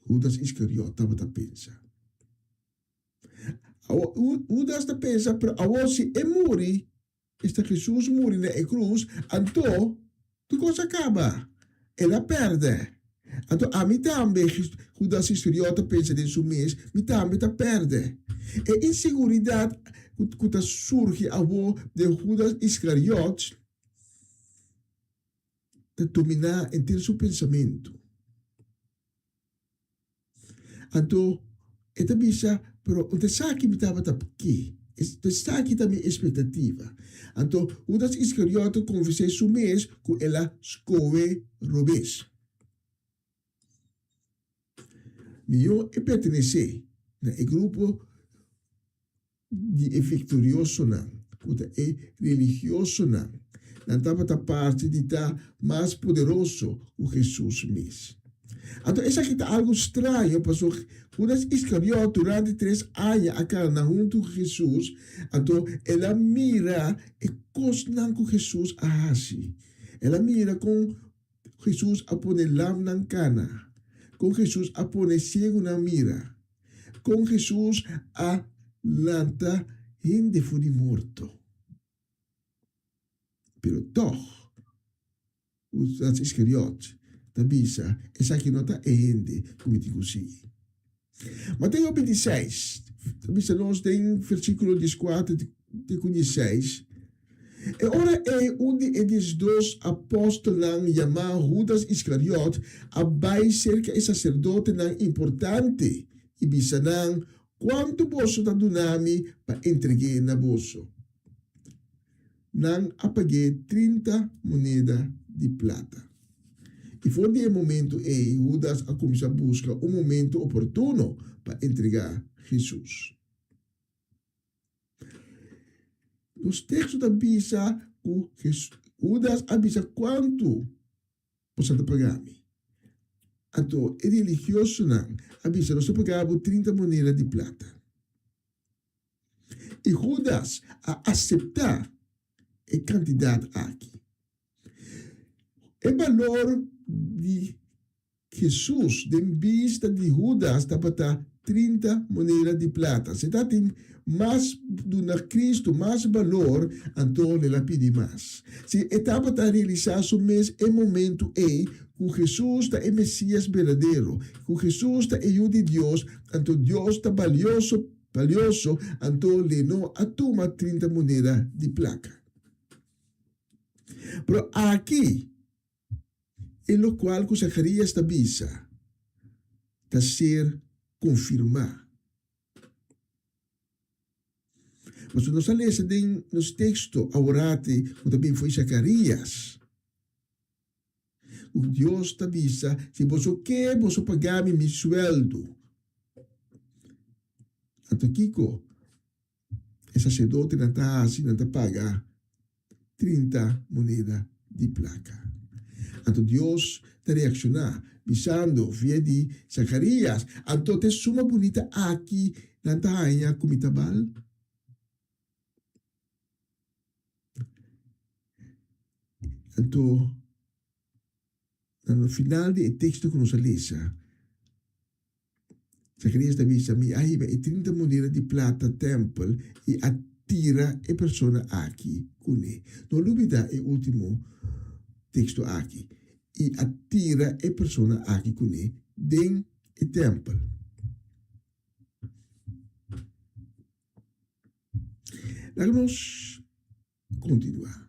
Judas Iscariot estava a pensar. Judas está a pensar, pero agora se morre, está Jesus morre na cruz, então, tu coisa acaba. Ela perde. Então, a mim também, Judas Iscariot pensa nisso mesmo, me também está perde. E inseguridade que surge a voz de Judas Iscariot de dominar inteiro seu pensamento. Então, esta bisa, pero onde sabe me estava aqui? Este sabe também expectativa. Então, Judas Iscariot conversou isso mesmo com ela escolhe robês. Meu é pertencer ao grupo de vitorioso não, é religioso não estava a parte de estar mais poderoso o Jesus mesmo. Então, essa aqui está algo estranho, porque Judas Iscariot durante 3 anos acá junto com Jesus, então ela mira e coisa que Jesus faz. Ela mira com Jesus a pôr lam na cana. Com Jesus a pôr cego na mira. Com Jesus a lanta gente fora morto. Pero toch, Judas Iscariot, tabisa, essa aqui não está gente, como te consigo. Mateus 26, tabisa nós tem versículo 14 de 16. E ora dos 2 apóstolos chamados Judas Iscariot, abai cerca de sacerdote importante, e bisa quanto bolso da dunami para entregar na bolso. Nang apaguei 30 moedas de plata. E foi de momento Judas a começar a buscar momento oportuno para entregar Jesus. Nos textos da Bíblia, Judas avisa quanto você pagar-me. Então, o religioso não avisa, nós pagamos 30 moedas de plata. E Judas a aceitar a quantidade aqui. O valor de Jesus, de vista de Judas, estava a 30 moedas de plata. Se tem mais do Cristo, mais valor, então ele pede mais. Se estava a realizar o mesmo momento que Jesus é o Messias verdadeiro, que Jesus é o Filho de Deus, então Deus está valioso, então ele não toma 30 moedas de plata. Pero aqui, em lo qual que Zacarias está bisa, está ser confirmado. Mas nós lemos nos textos, a orate, que também foi Zacarias. O Deus está bisa, se você quer, você pagar-me meu sueldo. Então, Kiko, o sacerdote não paga 30 moedas de placa. Então Deus te reaccionar, visando via de Zacarias, então te suma bonita aqui, não te hanha comitabal. Então, no final do texto que nós lemos, Zacarias diz: "Mi ahiba e 30 moedas de plata templo e attira e persona aqui com ele." Não duvida é o último texto aqui. E attira e persona aqui com ele dentro do templo. Vamos continuar.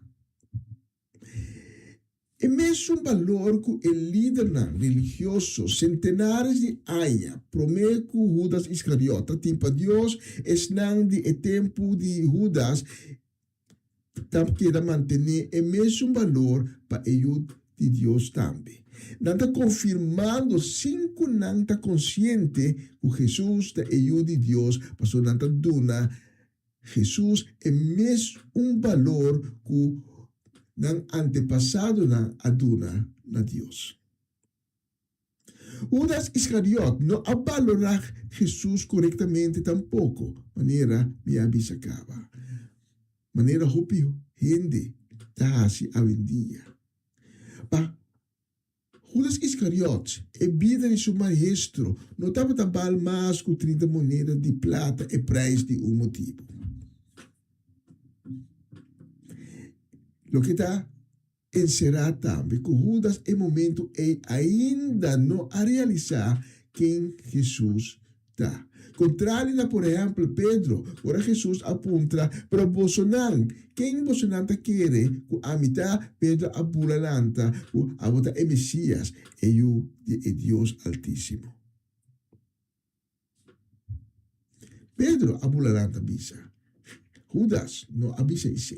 E mesmo valor que o líder religioso centenares de anos promete que Judas Iscariota, tempo Deus, esnan de tempo de Judas, queda manter o mesmo valor para ajuda de Deus também. Não está confirmando, cinco não está consciente que Jesus é ajuda de Deus, mas não está dando Jesus é mesmo valor que ng antepassado na aduna na Deus. Judas Iscariot não avalorará Jesus corretamente tampouco, maneira me abisacaba. Maneira hopio, gente, tahasi avendia. Pa, Judas Iscariot é vida de seu maestro, não estava tabal mais com 30 moedas de plata e preço de motivo. Lo que está encerrado também, que Judas em momento ainda não a realizar quem Jesus está. Contrário a, por exemplo, Pedro, ora Jesus apunta para Bolsonaro. Quem Bolsonaro quer, que a mitad Pedro abulalanta, que a bota é Messias, é o Deus Altíssimo. Pedro abulalanta bisa. Judas não avisa isso.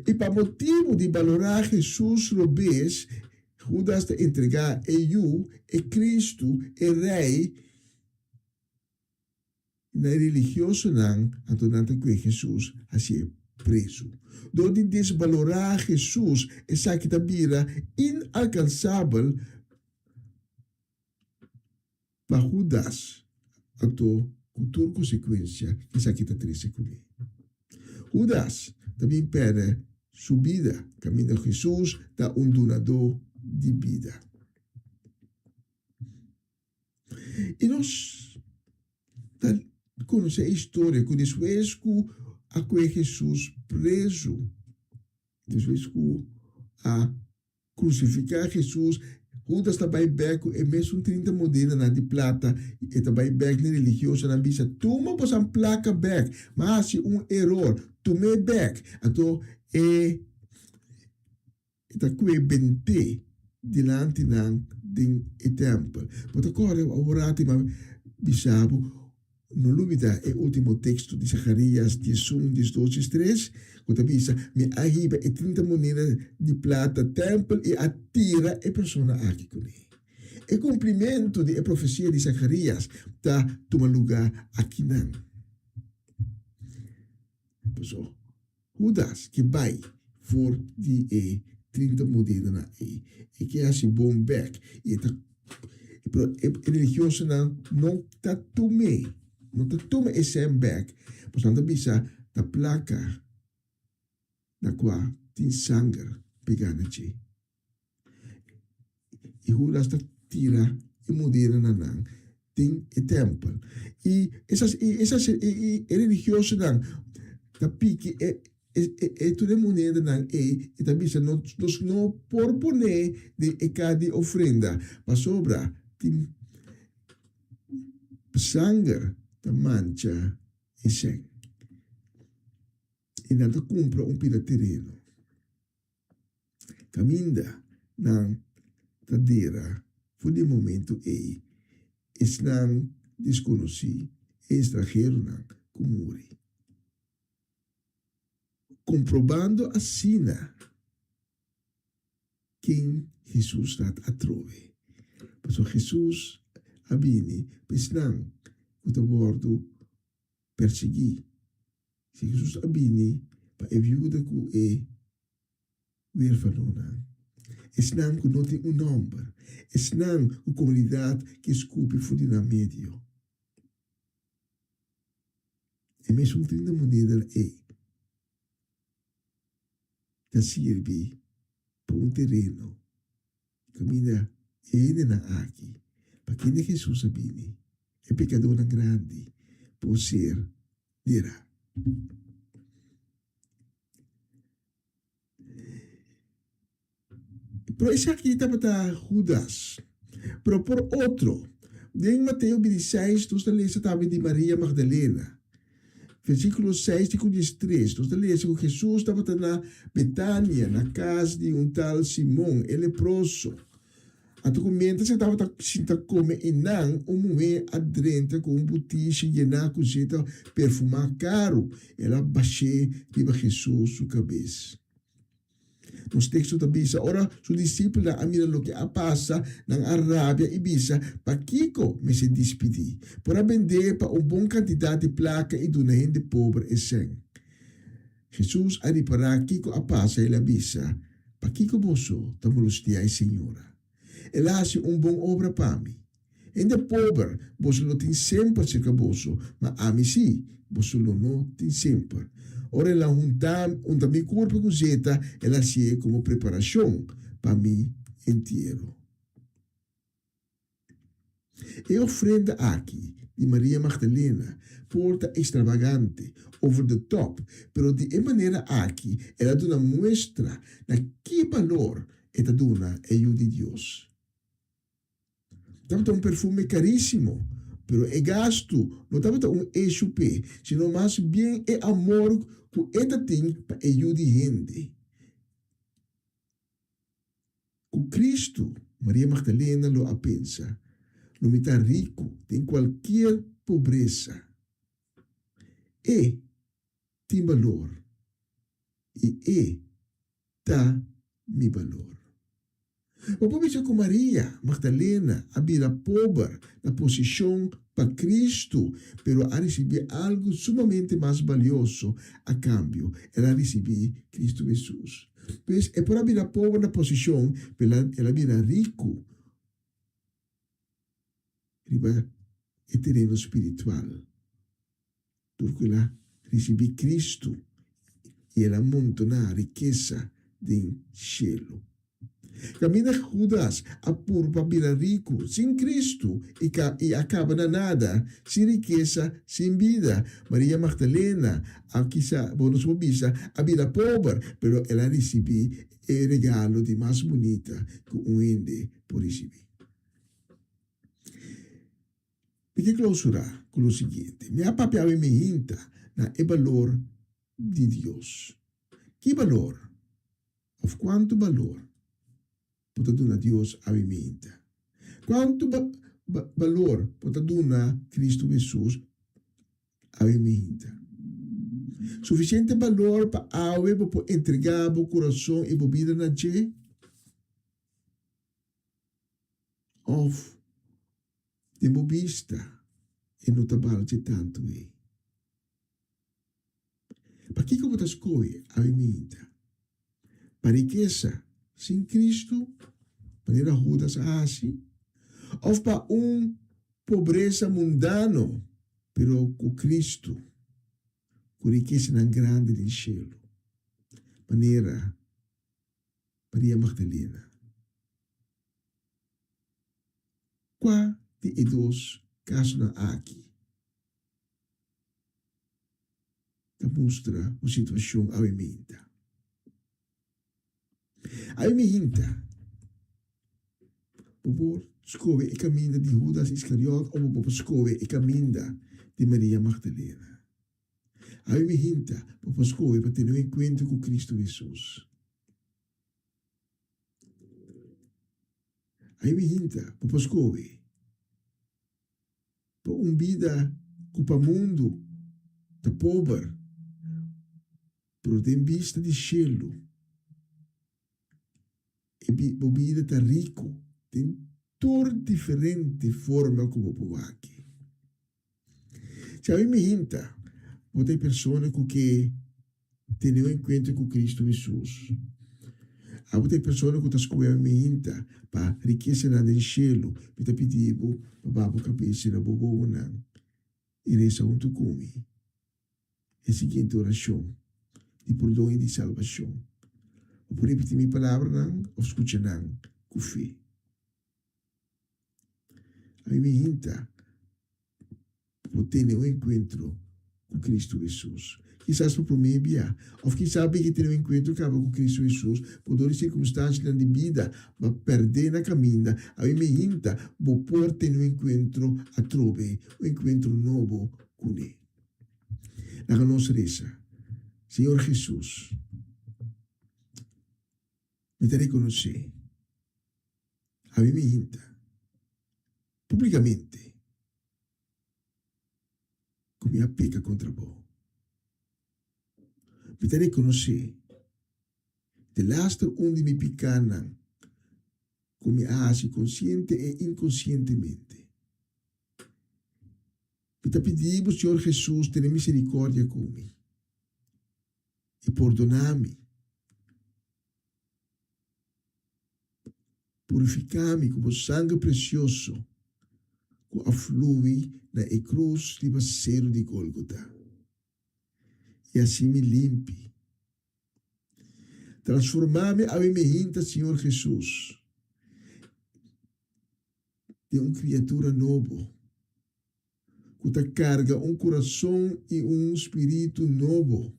E para motivo de valorar Jesus Robes, Judas te entregar eu e Cristo e Rei na religioso não, antonante que Jesus a ser preso. Do de desvalorar Jesus, essa que tabira inalcançável para Judas, anto com consequência, essa que está triste com ele. Judas também perde sua vida, caminho de Jesus, da donador de vida. E nós conhecemos a história que depois que Jesus preso, depois que a crucificar Jesus, Judas também beco e mesmo 30 moedas de plata e também beco religioso na bisa. Toma por essa placa beco, mas se erro, tomei beco. Então, está que bente dilante do templo. Mas agora, agora, bisabo, não lubida é o último texto de Zacarias 11, 12, 3, que avisa, me arriba e 30 moedas de plata, templo e attira e persona aqui com ele. E cumprimento de profecia de Zacarias está tomando lugar aqui não. Pessoal, Judas que vai for de 30 moedas na e que é assim bom back e a religioso não está tomando. Não te toma esse back, pois não te bisa da placa na qual tem sangue pegando aqui. E Judas te tira e modera na nan, tem o templo. E essas religiosos não, da pique tudo moneda não e da bisa nós não propõe de cada ofrenda, mas sobra tem sangue da mancha e sangue. E nada compra terreno. Caminda na cadeira, foi de momento não desconhecido, estrangeiro não, comuri. Comprobando a sina quem Jesus está a trove. Mas Jesus abini, pois não, o bordo persegui. Se Jesus abini, pa e viuda ku e huérfanona. Esnan ku noti un nombre. Esnan ku comunidade que escupe fudi na medio. E mesmo 30 monedas da sirvi para um terreno. Caminha ele na aqui. Para quem Jesus abini. É pecador grande. Por ser dirá. Pero esse aqui estava para Judas. Pero por outro, em Mateus 26, nós lemos também de Maria Magdalena. Versículo 6 de 13, nós lemos que Jesus estava na Betânia, na casa de um tal Simão, ele leproso. A documenta se estava a comer inang mulher adrenta com um butiche llenar com jeito perfumar caro. Ela baixou de Jesus sua cabeça. Nos textos da Bisa, ora, su discípulo a mira lo que passa na Arábia e Bisa, pa Kiko me se despedi, para vender para bom quantidade de placa e dona gente pobre e sem. Jesus a reparar Kiko passa e la Bisa, pa Kiko boso, tamulos dia e senhora. Ela hace bom obra para mim. E de pobre, boso lo tem sempre cerca boso, mas a mim sim, boso lo não tem sempre. Ora ela junta meu corpo com zeta, ela se como preparação para mim inteiro. E ofrenda aqui de Maria Magdalena, porta extravagante, over the top, pero de maneira aqui, ela dá uma mostra na que valor ela dá é o de Deus. Estava um perfume caríssimo, pero é gasto, não estava um ESUP, sino mais bem é amor que ela tem para ajudar gente. Com Cristo, Maria Magdalena lo a pensa, não está rico, tem qualquer pobreza. E tem valor. E dá mi valor. O povo com Maria Magdalena havia pobre na posição para Cristo, pero a receber algo sumamente mais valioso a cambio. Ela recebeu Cristo Jesus. Pois é por haver pobre na posição, ela havia rico. Riba é terreno espiritual. Porque ela recebeu Cristo e ela montou na riqueza do cielo. Camina Judas a purpa vira rico sem Cristo e acaba na nada, sem riqueza, sem vida. Maria Magdalena, a quizá, bonus mobisa, a vida pobre, pero ela recebeu o regalo de mais bonita que ende por receber. Porque clausurar com o seguinte, minha papel me hinta na e valor de Deus. Que valor? Of quanto valor? Pode dar Deus a mim. Quanto valor pode dar Cristo Jesus a mim? Suficiente valor para entregar o coração e a vida na gente? Ou de vista e não trabalha tanto? Para que você escolhe a mim? Para riqueza? Sem Cristo, maneira Judas assim, ou para pobreza mundano, pero com Cristo, com riqueza na grande do céu, maneira Maria Magdalena. Qual de dois casos na aqui? Da mostra a situação avementa. Aí me hinta. Por escolher e caminho de Judas Iscariot ou por escolher e caminho de Maria Magdalena. Aí me hinta. Por escolher para ter um encontro com Cristo Jesus. Aí me hinta. Por escolher para vida com o mundo da pobre. Pero tem vista de cielo. E a vida está rico, tem toda diferente forma como o aqui. Se a mim me hinta, Tem pessoas que têm um encontro com Cristo Jesus. Tem pessoas que estão escolhendo minta para riqueza na del cielo. Está pedindo para babu cabeça na bogo não. E reza junto comigo. É a seguinte oração de perdão e de salvação. Por repetir minha palavra não, ou escutar não, com fé. A mim me hinta por ter um encontro com Cristo Jesus. Quizás por mim via, ou quizás que ter um encontro com Cristo Jesus, por todas as circunstâncias da vida, vai perder na caminha. A mim me hinta por poder ter um encontro a trove, um encontro novo com Ele. Na nossa reza, Senhor Jesus, me te reconhecer. A mim me hinta, publicamente, como minha peca contra vós. Me te reconhecer, de lastre onde me picana, como me hace consciente e inconscientemente. Me te pedimos, Senhor Jesus, tenha misericórdia comigo e perdonar-me. Purificar-me com o sangue precioso que aflui na cruz de Baceiro de Gólgota. E assim me limpe. Transformar-me a minha hinta, Senhor Jesus, de uma criatura nova, que te carga um coração e um espírito novo,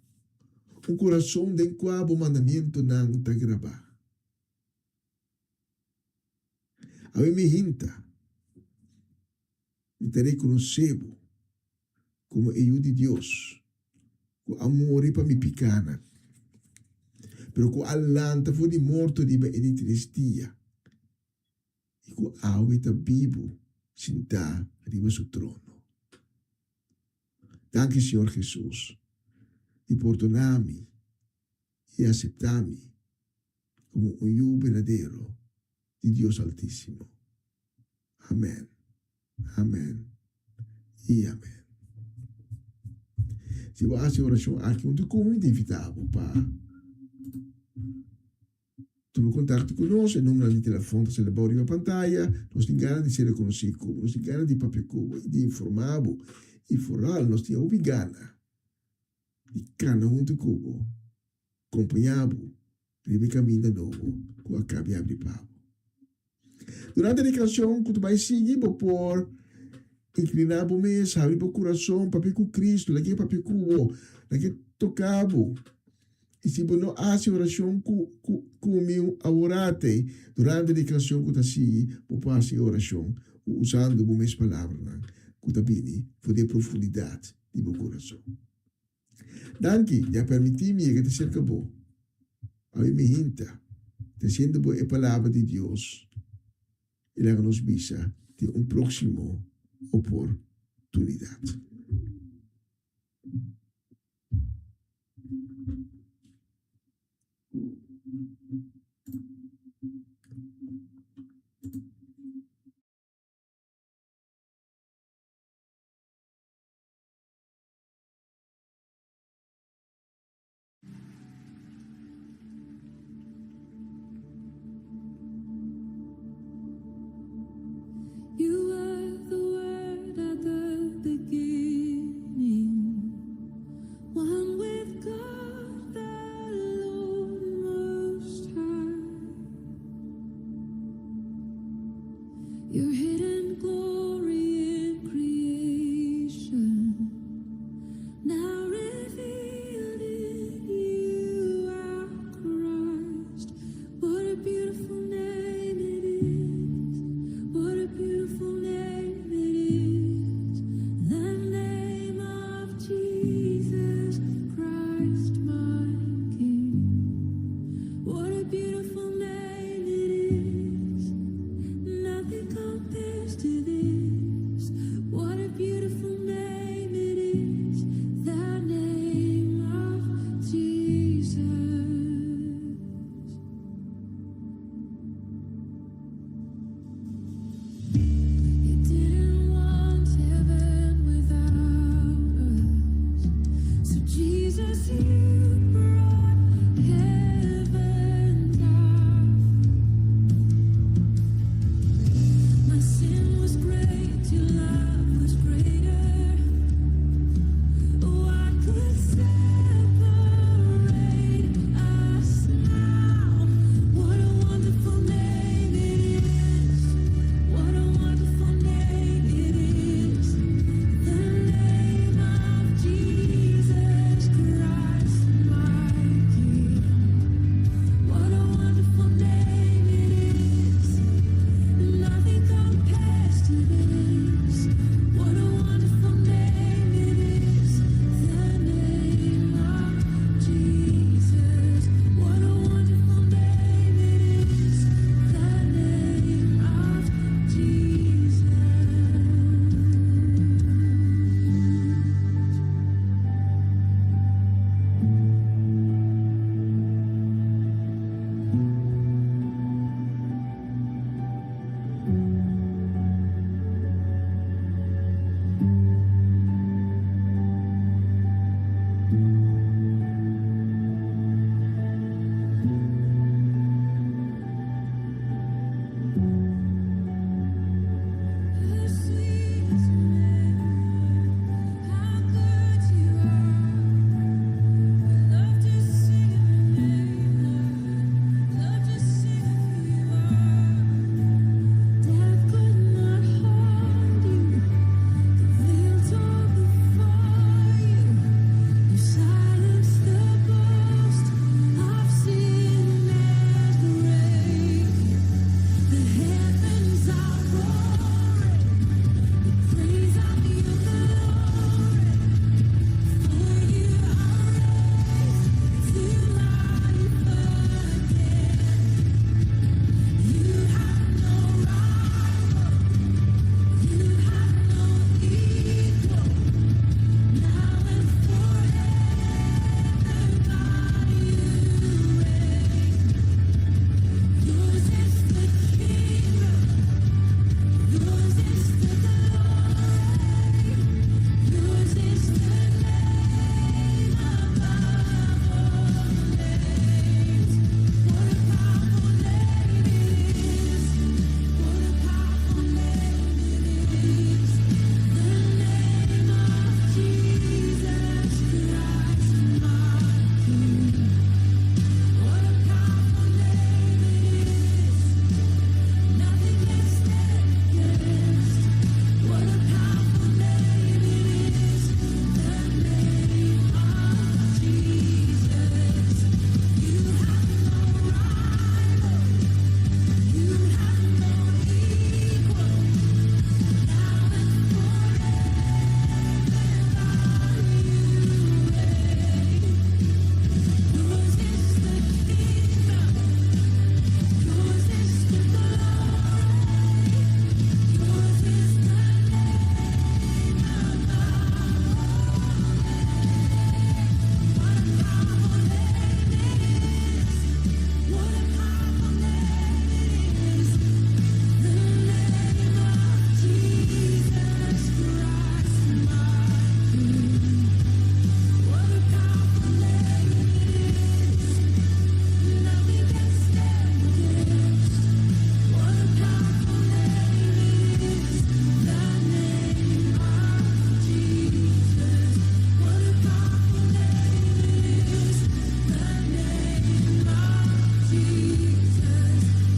um coração de qual o mandamento não te gravar. A minha hinta, me te reconhecebo como eu de Deus, com amor para me picana, pero com alanta foi de morto de e de tristia, e com aue ta vivo, sentar riba seu trono. Danke, Senhor Jesus, de perdonar-me e aceitar-me como um eu verdadeiro de Deus Altíssimo. Amém. Amém. E amém. Se você faz oração aqui, onde como inevitável para tomar contato conosco, o número de telefone está na na pantalla, nós temos ganas de ser reconhecidos, nós temos ganas de papel de informar, e foral, nós temos gana de cana junto com acompanhado, de caminho novo, com a cabe abre pavo. Durante a canção, que tu vai seguir, por inclinar o mês, abrir o coração, papel com Cristo, lá que é papel com o, lá que tocava. E se você não faz oração comigo, orate, durante a canção que tu seguir, você faz oração, usando as minhas palavras, que tu vini, for profundidade do meu coração. Danke, já permiti-me que te cerca bom. A mim me hinta, te sendo boa a palavra de Deus, e lá nos visa de próximo oportunidade. You were the word at the beginning, one with God the Lord Most High. your love was greater. What could separate us now? What a wonderful name it is. What a wonderful name it is. The name of Jesus Christ, my King. What a wonderful name it is. Nothing compares to this. What a wonderful name it is. The name of Jesus. What a wonderful name it is. The name of Jesus. The sweetest name, how good you are. We love to sing of your name, Lord. Love to sing of who you are. Death could not hold you. The veil tore before you. You silenced the boast of sin and grave. The heavens are roaring, the praise of your glory. For you are raised to life again. You have no rival, you have no equal. Now and forever, God, you reign. Yours is the kingdom. Yours is the glory. Yours is the name above all names. What a powerful name it is. What a powerful name it is. The name of Jesus Christ, my King. What a powerful name it is. Nothing can stand against. What a powerful name it is. The name of Jesus. You have no rival. You have no equal. Now and forever, God, you reign. Yours is the kingdom. Yours is the glory. Yours is the name above all names. What a powerful name it is. What a powerful name it is. The name of Jesus Christ, my King. What a powerful name it is. Nothing can stand against. What a powerful name it is. The name of Jesus. What a powerful name it is. The name of Jesus.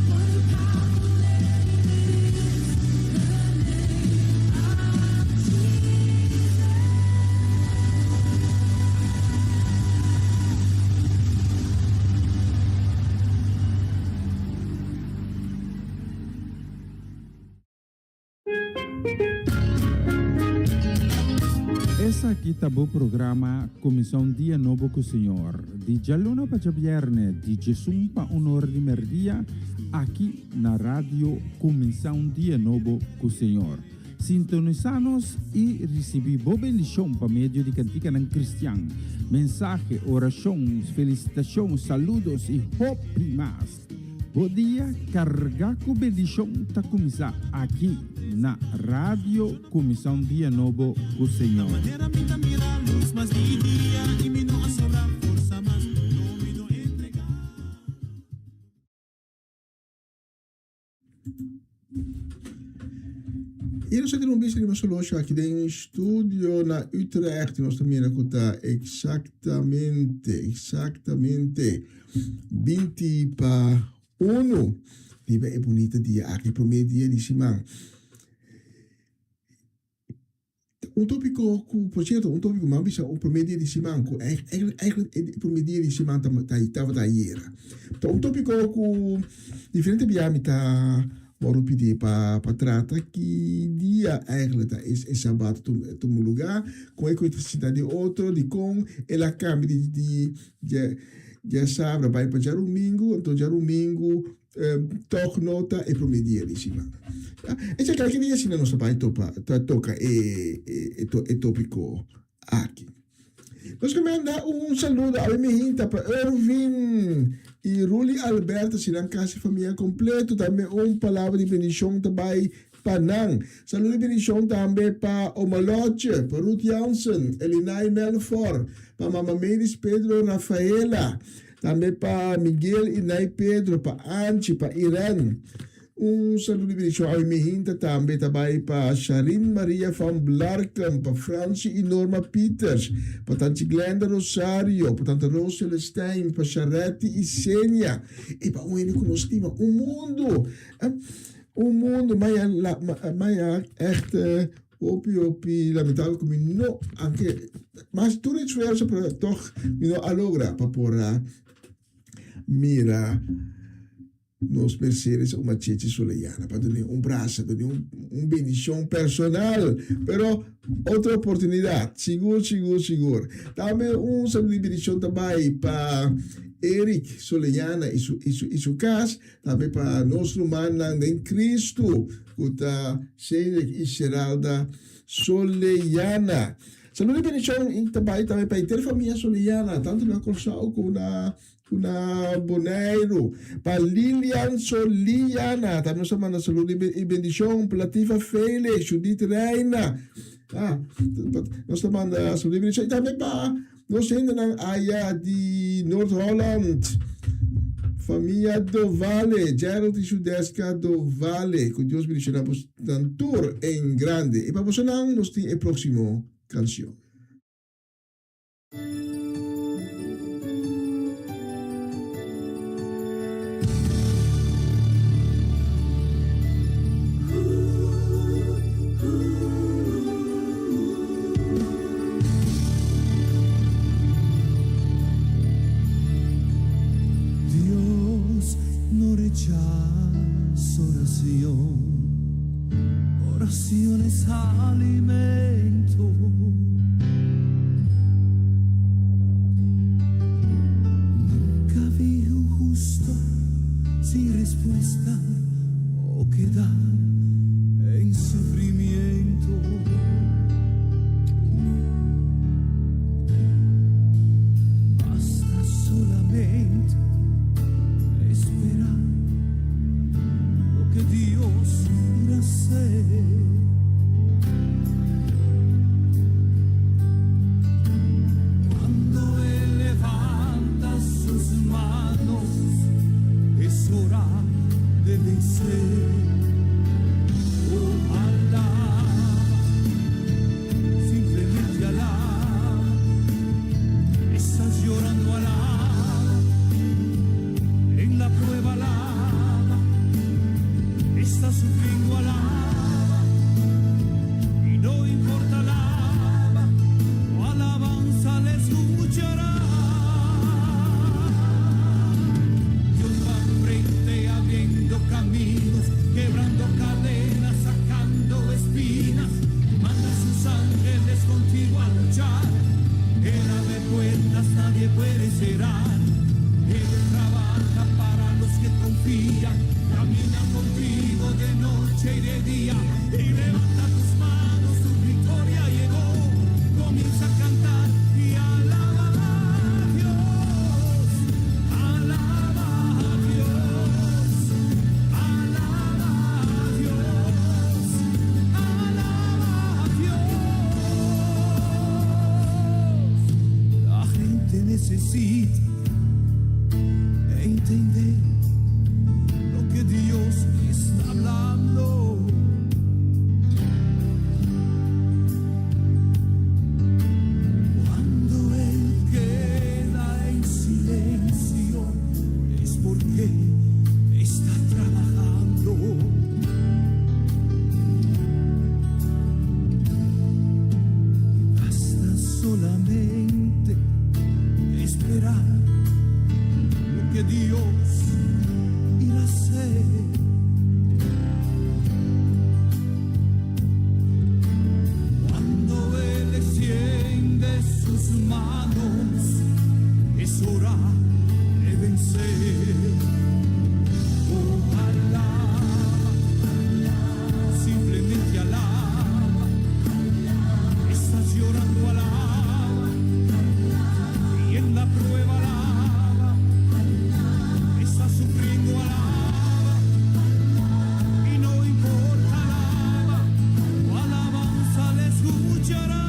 What a powerful name it is. Essa aqui tá o programa Comissão Dia Novo com o Senhor. De Jaluna para Viernes, de Jesus para Honor de Merdia, aqui na rádio Comissão Dia Novo com o Senhor. Sintonizanos e recebi boa bendição para meio de cantiga ng Cristian. Mensagem, orações, felicitações, saludos e hope mais. Bom dia, carga com bendição tá começar aqui na rádio Comissão Dia Novo com o Senhor. Maneira minha mira a luz, mas de dia e me não sobra força, mas não me dou entregar. E nós temos um bicho de Massolosha aqui em estúdio na Utrecht. Nós também escuta exatamente 20 para 1. Lieve é bonita dia aqui, primeiro dia de semana. Tópico, por certo, tópico mais bisa o primeiro dia de semana, eigenlijk o primeiro dia de semana estava da era. Então, tópico com diferente biami tá bora pedir para trata que dia eigenlijk é sábado to lugar com a eletricidade de outro de com ela câmbio de sábado vai para domingo, então já domingo toch nota e primeiro dia de semana. E se qualche dia si non vai tocca e tópico aqui. Nós manda um saludo a minha gente para Erwin e Ruli Alberto, se não casa família completo, também palavra de bendição também para Nang. Saludo de bendição também para Omaloche, para Ruth Jansen, Elinai Melfort, para Mama Medis Pedro Rafaela, também para Miguel Inai Pedro, para Anchi, para Irene. Saludo de bendição a minha gente também para Sharin Maria van Blarken, para Francie e Norma Peters, para Tante Glenda Rosario, para Tante Rose Celestine, para Charette e Senia, e para um que nós temos mundo, mas echt opi, lamentável como não, anche, mas tudo isso é para toch, não alogra para por mira nos Mercedes uma cheche soleiana para dar braço, dar bendição personal, pero outra oportunidade, seguro. Também saludo de bendição também para Eric Soleiana e sua casa, também para nosso irmão em Cristo, que Cedric e Geralda Soleiana. Saludo de bendição também para a inteira família Soleiana, tanto na Corsal como na Boneiro, para Lilian Soliana, também nós mandamos saúde e bendição para Latifa Felix, Judith Reina, nós mandamos saúde e bendição, e também para nós ainda na área de Noord-Holland, família do Vale, Gerald e Judeska do Vale, que Deus bendicionamos na tour em grande, e para você não, nós temos a próxima canção. Oración es alimento. Nunca vi un justo sin respuesta o quedar en sufrimiento. Basta solamente esperar lo que Dios irá a hacer. Cuando Él levanta sus manos, es hora de vencer. Ojalá, simplemente alá, estás llorando alá, en la prueba alá, estás sufriendo alá, y no importa alaba, o alabanza le escuchará. Dios va frente abriendo caminos, quebrando cadenas, sacando espinas, manda a sus ángeles contigo a luchar. Él abre puertas, nadie puede cerrar. Él trabaja para los que confían, camina contigo de noche y de día, y levanta tus manos, tu victoria llegó. Comienza a cantar y alaba a Dios, alaba a Dios, alaba a Dios, alaba a Dios. La gente necesita entender lo que Dios está hablando. es hora de vencer. Oh, alaba, simplemente alaba. Estás llorando, alaba. Y en la prueba alaba. Estás sufriendo, alaba. Y no importa, alaba. Tu alabanza le escuchará.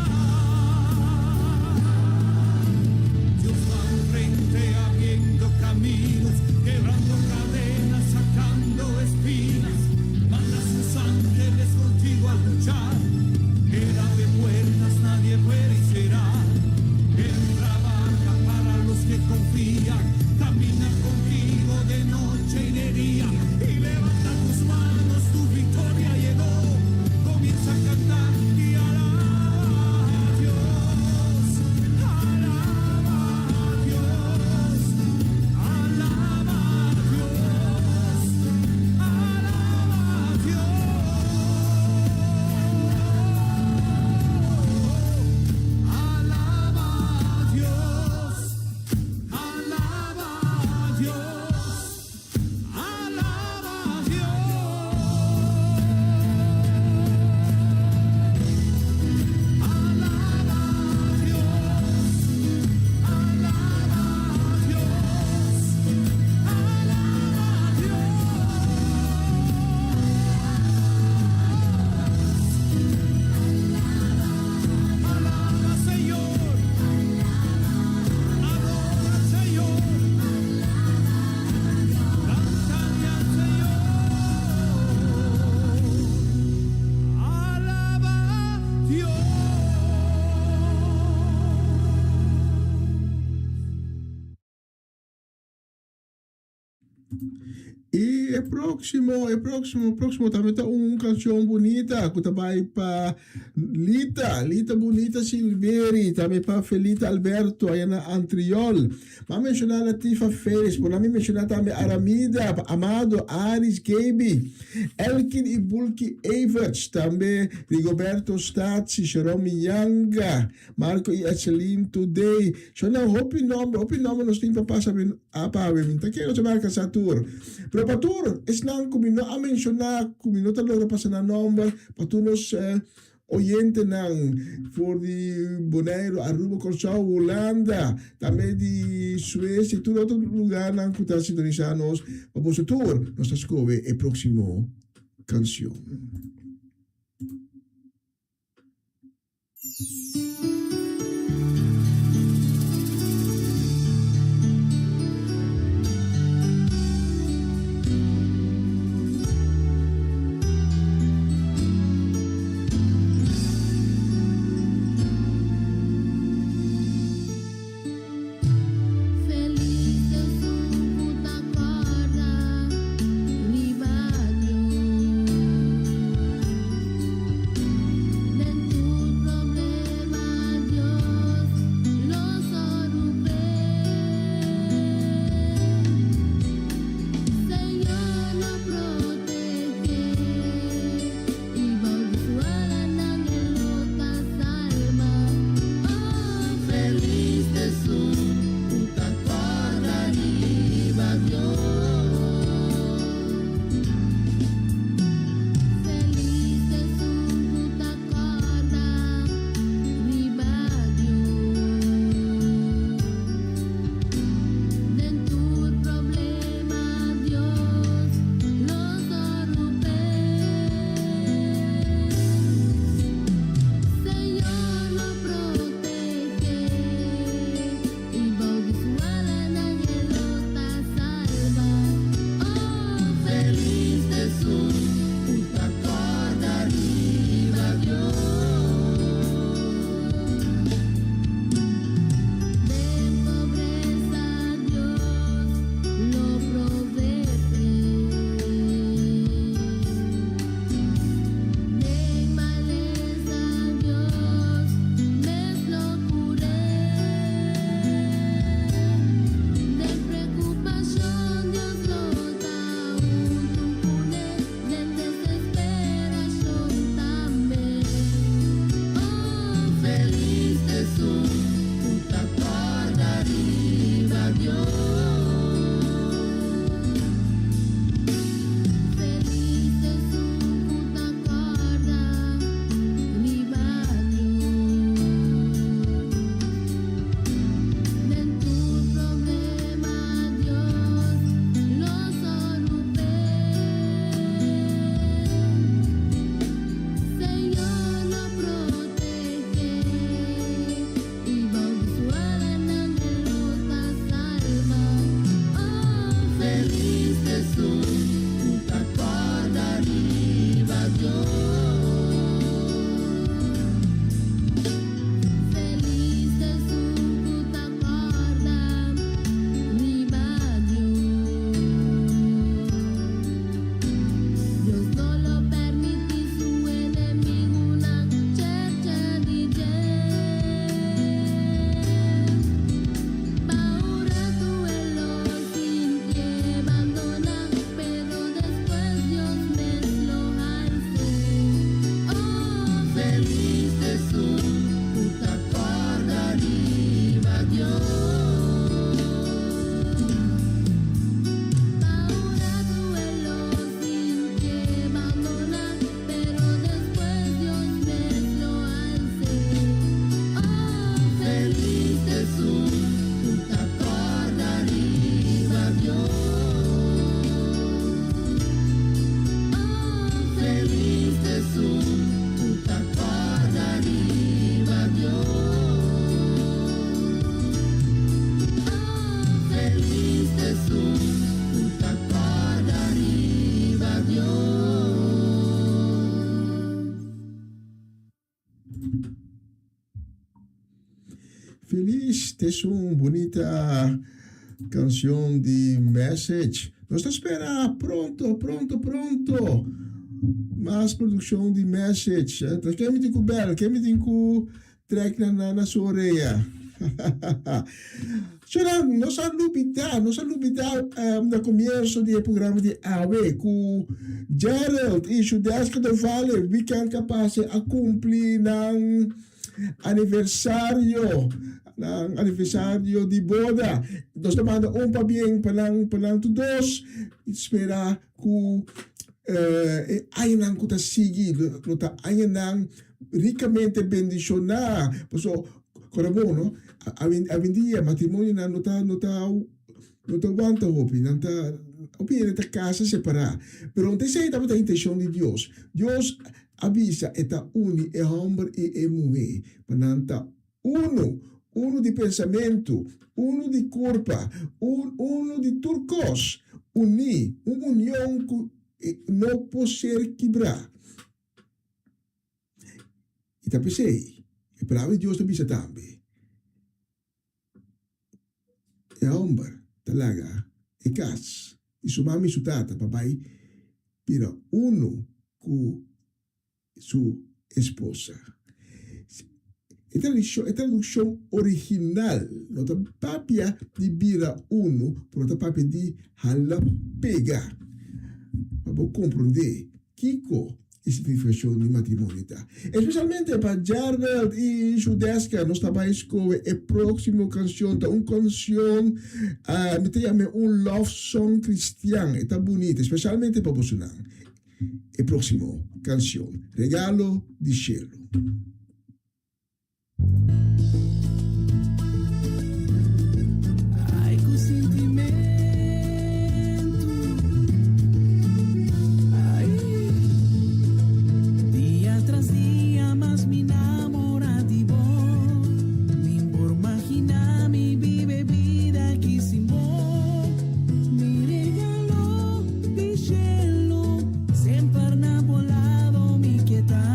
Dios va enfrente abriendo caminos, quebrando cadenas, sacando espinas. Manda sus ángeles contigo a luchar. Él abre puertas, nadie perecerá. Él trabaja para los que confían. Camina contigo de noche y de día. Y levanta tus manos, tu victoria llegó. Comienza a cantar y alaba a Dios. Alaba a Dios. Alaba a Dios. Alaba a Dios. Alaba a Dios. Alaba a Dios. Alaba a Alaba, Señor. Adora, Señor. Cántale al Señor. Alaba a Dios. E próximo também tá uma canção bonita, que também para Lita Bonita Silveri, também para Felita Alberto, aí na Antriol. Vamos mencionar a Tifa Félix, vamos mencionar também Aramida, Amado, Aris, Gaby, Elkin e Bulky Everts, também Rigoberto Stazzi, Jerome Yanga, Marco e Ecelin Today. So now, hopi nome nós temos para passar apa, minta que nós marca Satur. Pero patur, es nang kumino a mencionar, kumino talo pasa na nombre, patunos oyente nang for di Bonaire, Aruba, Corsao, Holanda, também di Suécia, todo outro lugar nang kuta sintonizanos, paposo tour, nos escove e próximo canción. Feliz eu subo da corda, libado. Dentro do problema Feliz, es una bonita canción de Message. Nos espera pronto. Más producción de Message. Quem me tem com bel, quem me tem com track na sua orelha. Nós lubidar no começo do programa de AW com Gerald e Judeska do Vale, we can capaz a cumprir ng aniversário de boda. Nós demanda pa bien palang todos. Espera que ayan ko ta sigi, ayan nang ricamente bendicionar. So, korabo, no? Avin dia matrimonio na nota aguanta hopi, nanta nesta casa separar. Pero não sei também a intenção de Deus. Deus avisa eta uni e homem e mulher, pananta uno de pensamento, uno de corpo, uno de turcos, uma união que não pode ser quebrar. E tá pensei, e para Deus avisa também. E homem, talaga, e cas, e sua mãe e sua tata, papai, pira uno com sua esposa. A tradução original, nota papia de bira uno, por nota papia de halapega. Para compreender, Kiko, a significação de matrimônio. Especialmente para Gerald e Judeska, nós estamos com a próxima canção, uma canção, me chama love song cristiano, está bonita, especialmente para você. A próxima canção, Regalo di Cielo. Ai, com sentimento. Ai, dia tras dia, mas me namora de bom. Nem por imaginar, me vive vida que sin vos. Me regaló de cielo, sempre enamorado me quietar.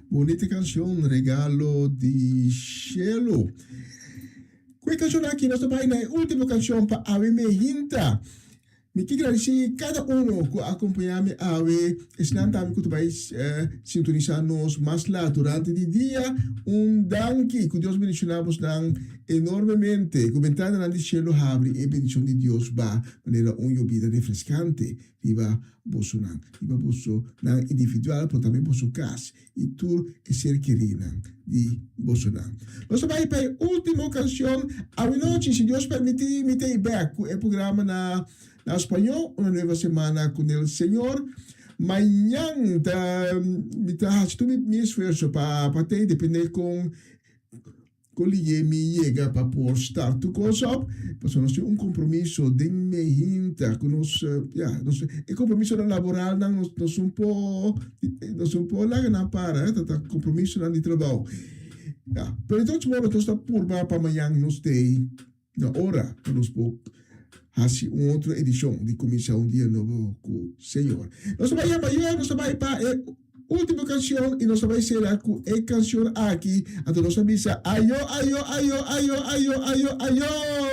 Bonita canción, Regalo di Cielo. Questa canzone aqui, nós vamos na última canção para Ave Mehinta. Me que agradecer cada um que acompanha-me a Ave. Estão também que vai sintonizar-nos mais lá durante o dia. Danke, que Deus bendicionamos enormemente. Comentando na cielo abre e bendição de Deus va maneira vida refrescante. Viva vosso nang. Viva vosso nang individual, mas também vosso casa. E tu e ser querida de vosso nang. Nós vamos para a última canção. A noite, se Deus permitir, me ter back o programa na español, una nueva semana con el Señor. Mañana, mi esfuerzo para te depende con mi llega para por start to close up. Pues no es un compromiso de mejinta con el compromiso laboral no es un po' la para, compromiso de trabajo. Pero entonces, bueno, está por para mañana nos de na hora que nos hace outra edição de Comissão Dia Novo com o Senhor. Nós vamos amanhã, nós vamos para a última canção e nós vamos ser com a canção aqui. Então nós vamos dizer, ayo, ayo, ayo, ayo, ayo, ayo, ayo.